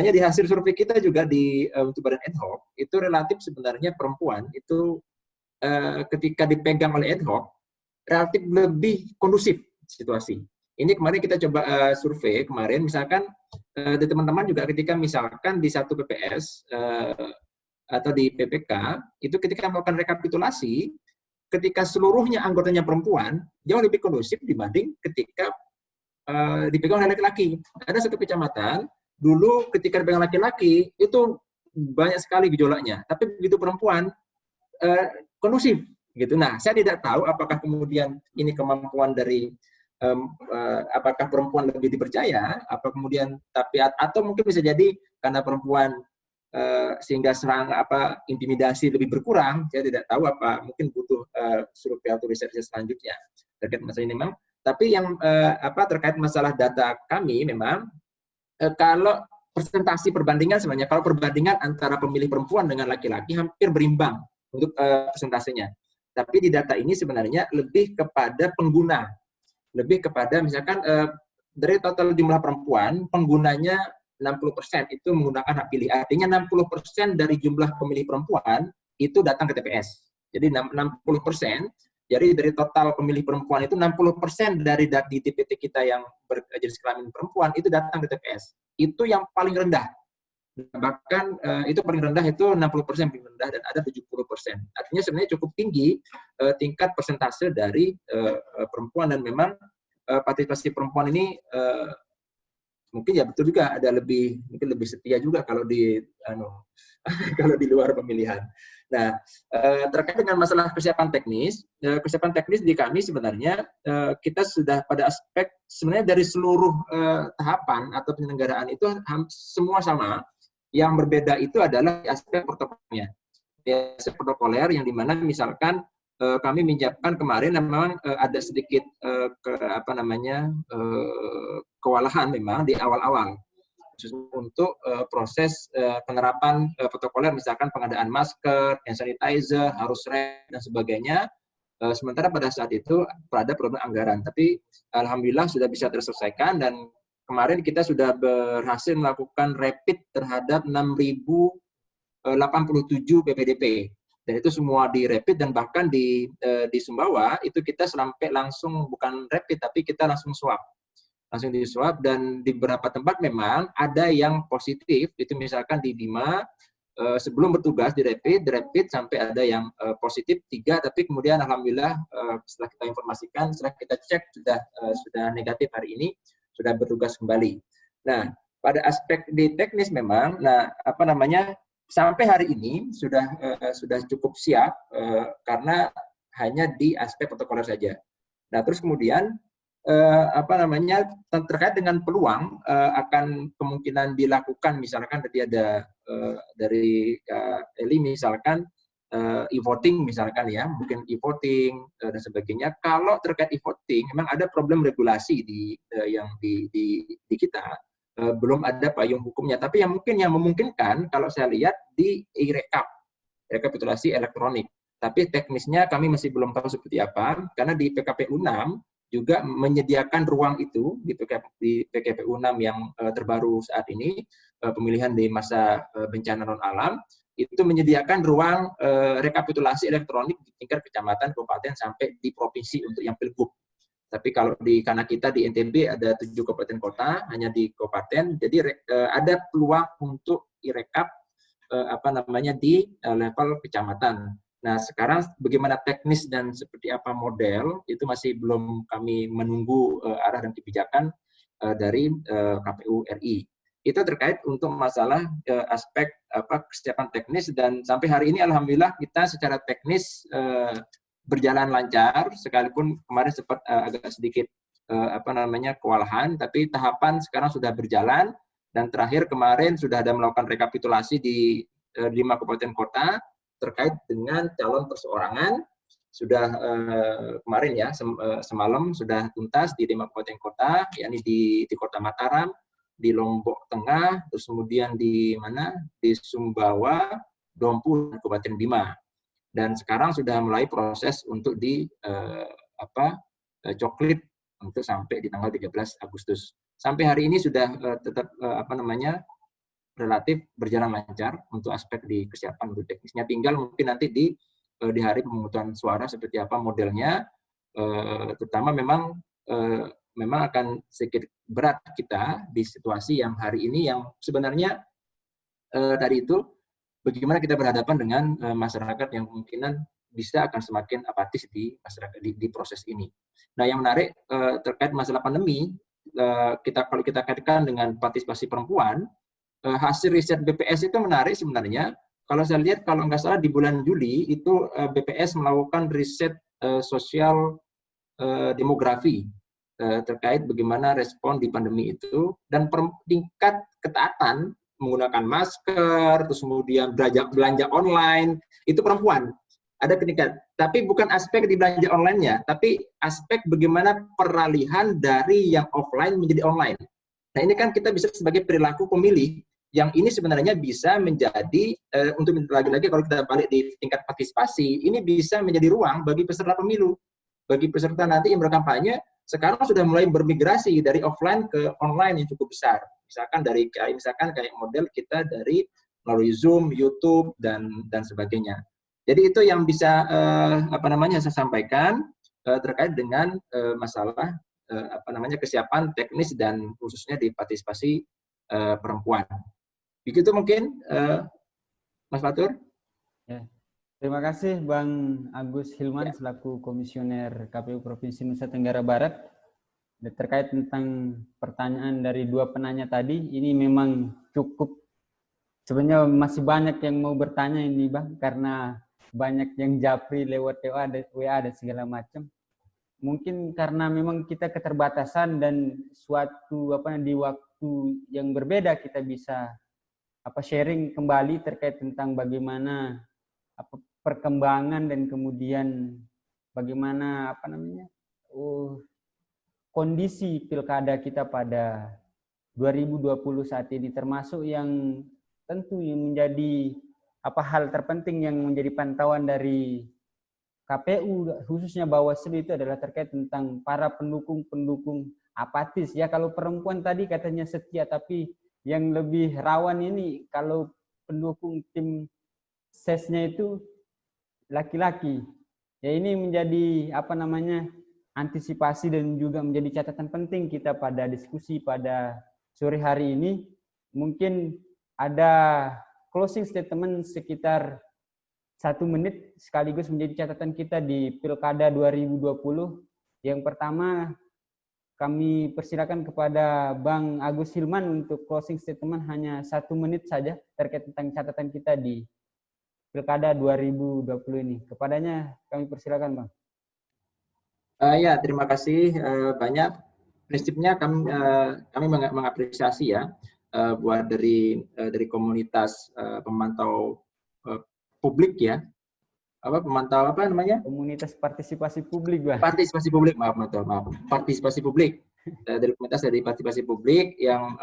[SPEAKER 4] di hasil survei kita juga untuk badan ad hoc itu relatif sebenarnya perempuan itu ketika dipegang oleh ad hoc relatif lebih kondusif situasi. Ini kemarin kita coba survei kemarin, misalkan di teman-teman juga ketika misalkan di satu PPS atau di PPK itu ketika melakukan rekapitulasi, ketika seluruhnya anggotanya perempuan jauh lebih kondusif dibanding ketika dipegang oleh laki-laki. Ada satu kecamatan dulu ketika dipegang laki-laki itu banyak sekali gejolaknya, tapi begitu perempuan kondusif gitu. Nah, saya tidak tahu apakah kemudian ini kemampuan dari apakah perempuan lebih dipercaya, apa kemudian atau mungkin bisa jadi karena perempuan sehingga intimidasi lebih berkurang. Saya tidak tahu, apa mungkin butuh survei atau riset selanjutnya terkait masalah ini memang. Tapi yang terkait masalah data kami memang kalau presentasi perbandingan sebenarnya, kalau perbandingan antara pemilih perempuan dengan laki-laki hampir berimbang untuk presentasinya. Tapi di data ini sebenarnya lebih kepada pengguna, lebih kepada misalkan dari total jumlah perempuan, penggunanya 60% itu menggunakan hak pilih. Artinya 60% dari jumlah pemilih perempuan itu datang ke TPS. Jadi 60%, jadi dari total pemilih perempuan itu 60% dari di DPT kita yang berjenis kelamin perempuan itu datang ke TPS. Itu yang paling rendah. Bahkan itu paling rendah itu 60% paling rendah dan ada 70%. Artinya sebenarnya cukup tinggi tingkat persentase dari perempuan, dan memang partisipasi perempuan ini mungkin ya betul juga ada mungkin lebih setia juga kalau di kalau di luar pemilihan. Nah, terkait dengan masalah kesiapan teknis di kami sebenarnya kita sudah pada aspek sebenarnya dari seluruh tahapan atau penyelenggaraan itu semua sama. Yang berbeda itu adalah aspek protokolnya. Aspek protokoler yang dimana misalkan kami menyiapkan kemarin memang ada sedikit kewalahan memang di awal-awal untuk proses penerapan protokoler, misalkan pengadaan masker, hand sanitizer, harus rem dan sebagainya. Sementara pada saat itu ada problem anggaran, tapi alhamdulillah sudah bisa terselesaikan, dan kemarin kita sudah berhasil melakukan rapid terhadap 6.087 PPDP. Dan itu semua di rapid, dan bahkan di Sumbawa itu kita sampai langsung bukan rapid tapi kita langsung swab. Langsung di swab, dan di beberapa tempat memang ada yang positif, itu misalkan di Bima sebelum bertugas di rapid sampai ada yang positif 3, tapi kemudian alhamdulillah setelah kita informasikan, setelah kita cek sudah negatif hari ini, sudah bertugas kembali. Nah, pada aspek di teknis memang, sampai hari ini sudah cukup siap karena hanya di aspek protokoler saja. Nah, terus kemudian terkait dengan peluang akan kemungkinan dilakukan, misalkan tadi ada dari Eli misalkan e-voting misalkan ya, mungkin e-voting dan sebagainya. Kalau terkait e-voting memang ada problem regulasi di kita, belum ada payung hukumnya, tapi yang memungkinkan kalau saya lihat di rekapitulasi elektronik. Tapi teknisnya kami masih belum tahu seperti apa, karena di PKPU 6 juga menyediakan ruang itu di PKPU 6 yang terbaru saat ini, pemilihan di masa bencana non alam, itu menyediakan ruang rekapitulasi elektronik di tingkat kecamatan, kabupaten, sampai di provinsi untuk yang pilgub. Tapi kalau karena kita di NTB ada 7 kabupaten kota, hanya di kabupaten, jadi ada peluang untuk irekap di level kecamatan. Nah, sekarang bagaimana teknis dan seperti apa model, itu masih belum kami menunggu arah dan kebijakan dari KPU RI. Itu terkait untuk masalah aspek kesiapan teknis, dan sampai hari ini alhamdulillah kita secara teknis berjalan lancar, sekalipun kemarin sempat agak sedikit kewalahan, tapi tahapan sekarang sudah berjalan, dan terakhir kemarin sudah ada melakukan rekapitulasi di 5 kabupaten kota terkait dengan calon perseorangan. Sudah kemarin ya, semalam sudah tuntas di 5 kabupaten kota, yakni di Kota Mataram, di Lombok Tengah, terus kemudian di Sumbawa, Dompu, dan Kabupaten Bima. Dan sekarang sudah mulai proses untuk coklit untuk sampai di tanggal 13 Agustus. Sampai hari ini sudah tetap relatif berjalan lancar untuk aspek di kesiapan untuk teknisnya. Tinggal mungkin nanti di hari pemungutan suara seperti apa modelnya, terutama memang akan sedikit berat kita di situasi yang hari ini, yang sebenarnya tadi itu bagaimana kita berhadapan dengan masyarakat yang kemungkinan bisa akan semakin apatis di masyarakat di proses ini. Nah, yang menarik terkait masalah pandemi, kalau kita kaitkan dengan partisipasi perempuan, hasil riset BPS itu menarik sebenarnya. Kalau saya lihat, kalau nggak salah di bulan Juli itu BPS melakukan riset sosial demografi terkait bagaimana respon di pandemi itu, dan tingkat ketaatan menggunakan masker, terus kemudian belanja online, itu perempuan. Ada tingkat, tapi bukan aspek di belanja online-nya, tapi aspek bagaimana peralihan dari yang offline menjadi online. Nah, ini kan kita bisa sebagai perilaku pemilih, yang ini sebenarnya bisa menjadi, untuk lagi-lagi kalau kita balik di tingkat partisipasi, ini bisa menjadi ruang bagi peserta pemilu. Bagi peserta nanti yang berkampanye, sekarang sudah mulai bermigrasi dari offline ke online yang cukup besar. Misalkan kayak model kita dari melalui Zoom, YouTube dan sebagainya. Jadi itu yang bisa saya sampaikan terkait dengan masalah kesiapan teknis dan khususnya di partisipasi perempuan. Begitu mungkin Mas Fatur.
[SPEAKER 2] Ya. Terima kasih Bang Agus Hilman selaku Komisioner KPU Provinsi Nusa Tenggara Barat. Terkait tentang pertanyaan dari dua penanya tadi, ini memang cukup, sebenarnya masih banyak yang mau bertanya ini Bang, karena banyak yang japri lewat WA dan segala macam. Mungkin karena memang kita keterbatasan dan di waktu yang berbeda kita bisa sharing kembali terkait tentang bagaimana perkembangan dan kemudian bagaimana kondisi pilkada kita pada 2020 saat ini, termasuk yang tentu yang menjadi hal terpenting yang menjadi pantauan dari KPU khususnya Bawaslu itu adalah terkait tentang para pendukung apatis. Ya kalau perempuan tadi katanya setia, tapi yang lebih rawan ini kalau pendukung tim sesnya itu laki-laki. Ya ini menjadi antisipasi dan juga menjadi catatan penting kita pada diskusi pada sore hari ini. Mungkin ada closing statement sekitar 1 menit sekaligus menjadi catatan kita di Pilkada 2020. Yang pertama, kami persilakan kepada Bang Agus Hilman untuk closing statement hanya 1 menit saja terkait tentang catatan kita di Pilkada 2020 ini. Kepadanya kami persilakan, Bang.
[SPEAKER 4] Ya, terima kasih banyak. Prinsipnya kami mengapresiasi ya buat dari komunitas pemantau publik ya. Pemantau
[SPEAKER 2] Komunitas partisipasi publik, Bang.
[SPEAKER 4] Partisipasi publik, maaf. Partisipasi publik. Dari komunitas dari partisipasi publik yang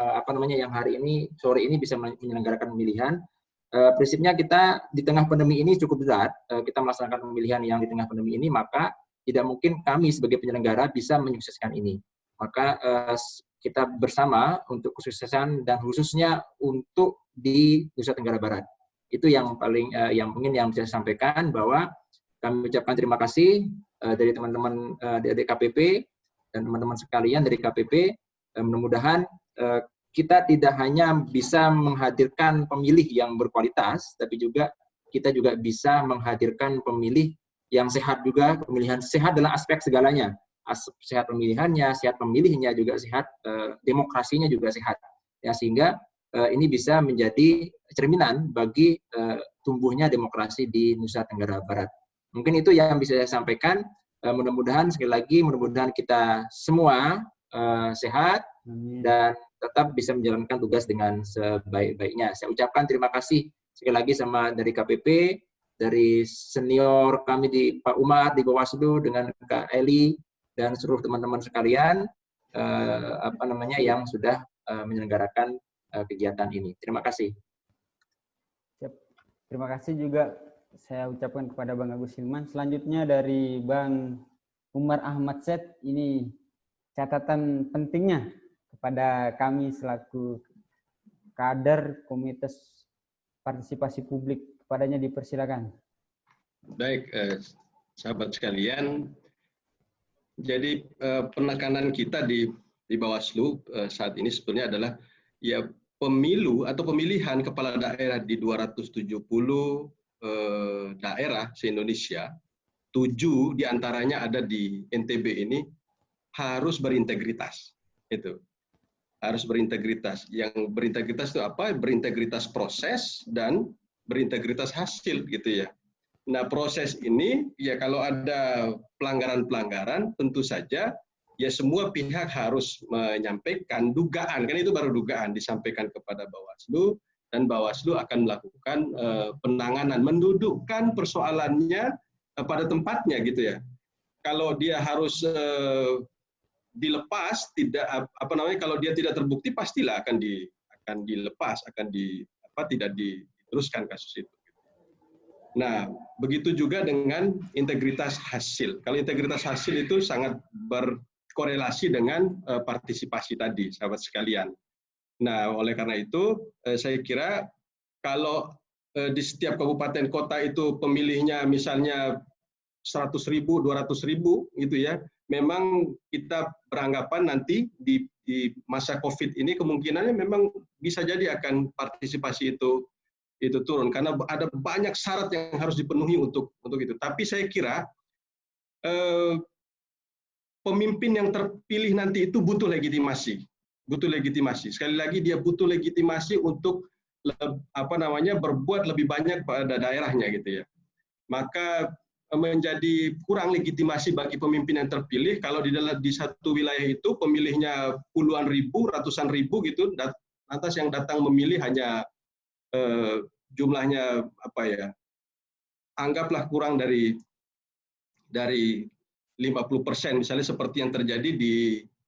[SPEAKER 4] yang hari ini sore ini bisa menyelenggarakan pemilihan. Prinsipnya kita di tengah pandemi ini cukup berat, kita melaksanakan pemilihan yang di tengah pandemi ini, maka tidak mungkin kami sebagai penyelenggara bisa menyukseskan ini. Maka kita bersama untuk kesuksesan dan khususnya untuk di Nusa Tenggara Barat. Itu yang paling yang bisa saya sampaikan, bahwa kami ucapkan terima kasih dari teman-teman dari KPP dan teman-teman sekalian dari KPP. Mudah-mudahan kita tidak hanya bisa menghadirkan pemilih yang berkualitas, tapi juga kita juga bisa menghadirkan pemilih yang sehat juga. Pemilihan sehat dalam aspek segalanya. Sehat pemilihannya, sehat pemilihnya juga sehat, demokrasinya juga sehat. Ya, sehingga ini bisa menjadi cerminan bagi tumbuhnya demokrasi di Nusa Tenggara Barat. Mungkin itu yang bisa saya sampaikan. Mudah-mudahan sekali lagi, mudah-mudahan kita semua sehat dan tetap bisa menjalankan tugas dengan sebaik-baiknya. Saya ucapkan terima kasih sekali lagi sama dari KPP, dari senior kami di Pak Umar di Bawaslu dengan Kak Eli dan seluruh teman-teman sekalian yang sudah menyelenggarakan kegiatan ini. Terima kasih.
[SPEAKER 2] Terima kasih juga saya ucapkan kepada Bang Agus Hilman. Selanjutnya dari Bang Umar Ahmad Set, ini catatan pentingnya kepada kami selaku kader komunitas partisipasi publik. Kepadanya dipersilakan.
[SPEAKER 3] Baik, sahabat sekalian. Jadi penekanan kita di Bawaslu saat ini sebenarnya adalah ya pemilu atau pemilihan kepala daerah di 270 daerah se-Indonesia, 7 diantaranya ada di NTB ini harus berintegritas. Itu harus berintegritas. Yang berintegritas itu apa? Berintegritas proses dan berintegritas hasil gitu ya. Nah, proses ini ya kalau ada pelanggaran-pelanggaran tentu saja ya semua pihak harus menyampaikan dugaan, kan itu baru dugaan, disampaikan kepada Bawaslu dan Bawaslu akan melakukan penanganan, mendudukkan persoalannya pada tempatnya gitu ya. Kalau dia harus dilepas, kalau dia tidak terbukti pastilah akan dilepas, tidak diteruskan kasus itu. Nah, begitu juga dengan integritas hasil. Kalau integritas hasil itu sangat berkorelasi dengan partisipasi tadi, sahabat sekalian. Nah, oleh karena itu saya kira kalau di setiap kabupaten kota itu pemilihnya misalnya 100.000, 200.000 gitu ya, memang kita beranggapan nanti di masa COVID ini kemungkinannya memang bisa jadi akan partisipasi itu turun karena ada banyak syarat yang harus dipenuhi untuk itu. Tapi saya kira pemimpin yang terpilih nanti itu butuh legitimasi. Sekali lagi dia butuh legitimasi untuk berbuat lebih banyak pada daerahnya gitu ya. Maka menjadi kurang legitimasi bagi pemimpin yang terpilih kalau di satu wilayah itu pemilihnya puluhan ribu, ratusan ribu gitu, lantas yang datang memilih hanya jumlahnya anggaplah kurang dari 50%, misalnya seperti yang terjadi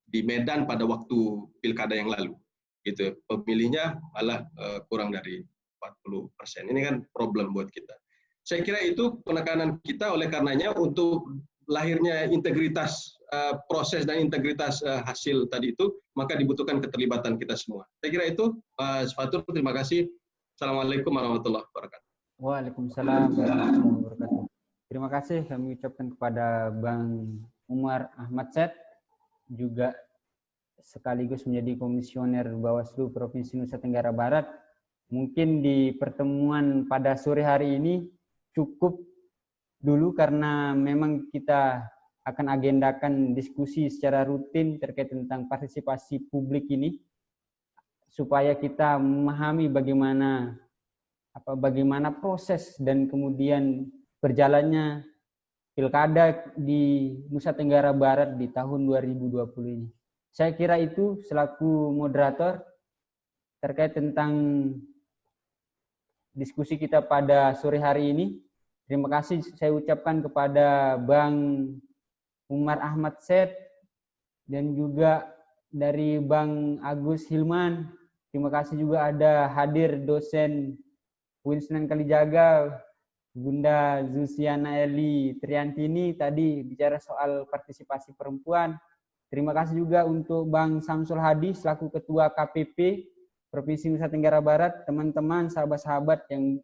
[SPEAKER 3] di Medan pada waktu pilkada yang lalu. Gitu. Pemilihnya malah kurang dari 40%. Ini kan problem buat kita. Saya kira itu penekanan kita, oleh karenanya untuk lahirnya integritas proses dan integritas hasil tadi itu, maka dibutuhkan keterlibatan kita semua. Saya kira itu, Pak Fatur, terima kasih. Assalamualaikum warahmatullahi wabarakatuh.
[SPEAKER 2] Waalaikumsalam warahmatullahi wabarakatuh. Terima kasih kami ucapkan kepada Bang Umar Ahmad Syed, juga sekaligus menjadi komisioner Bawaslu Provinsi Nusa Tenggara Barat. Mungkin di pertemuan pada sore hari ini cukup dulu karena memang kita akan agendakan diskusi secara rutin terkait tentang partisipasi publik ini, supaya kita memahami bagaimana proses dan kemudian berjalannya pilkada di Nusa Tenggara Barat di tahun 2020 ini. Saya kira itu selaku moderator terkait tentang diskusi kita pada sore hari ini. Terima kasih saya ucapkan kepada Bang Umar Ahmad Syed dan juga dari Bang Agus Hilman. Terima kasih juga ada hadir dosen Winston Kalijaga, Bunda Zusiana Eli Triantini tadi bicara soal partisipasi perempuan. Terima kasih juga untuk Bang Samsul Hadi selaku Ketua KPP Provinsi Nusa Tenggara Barat, teman-teman, sahabat-sahabat yang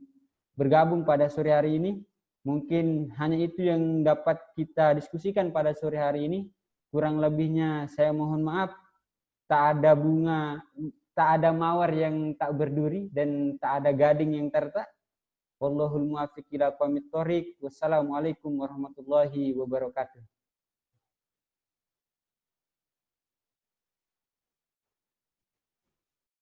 [SPEAKER 2] bergabung pada sore hari ini. Mungkin hanya itu yang dapat kita diskusikan pada sore hari ini. Kurang lebihnya saya mohon maaf. Tak ada bunga, tak ada mawar yang tak berduri, dan tak ada gading yang tertak. Wallahul muwaffiq ila aqwamit thoriq. Wassalamualaikum warahmatullahi wabarakatuh.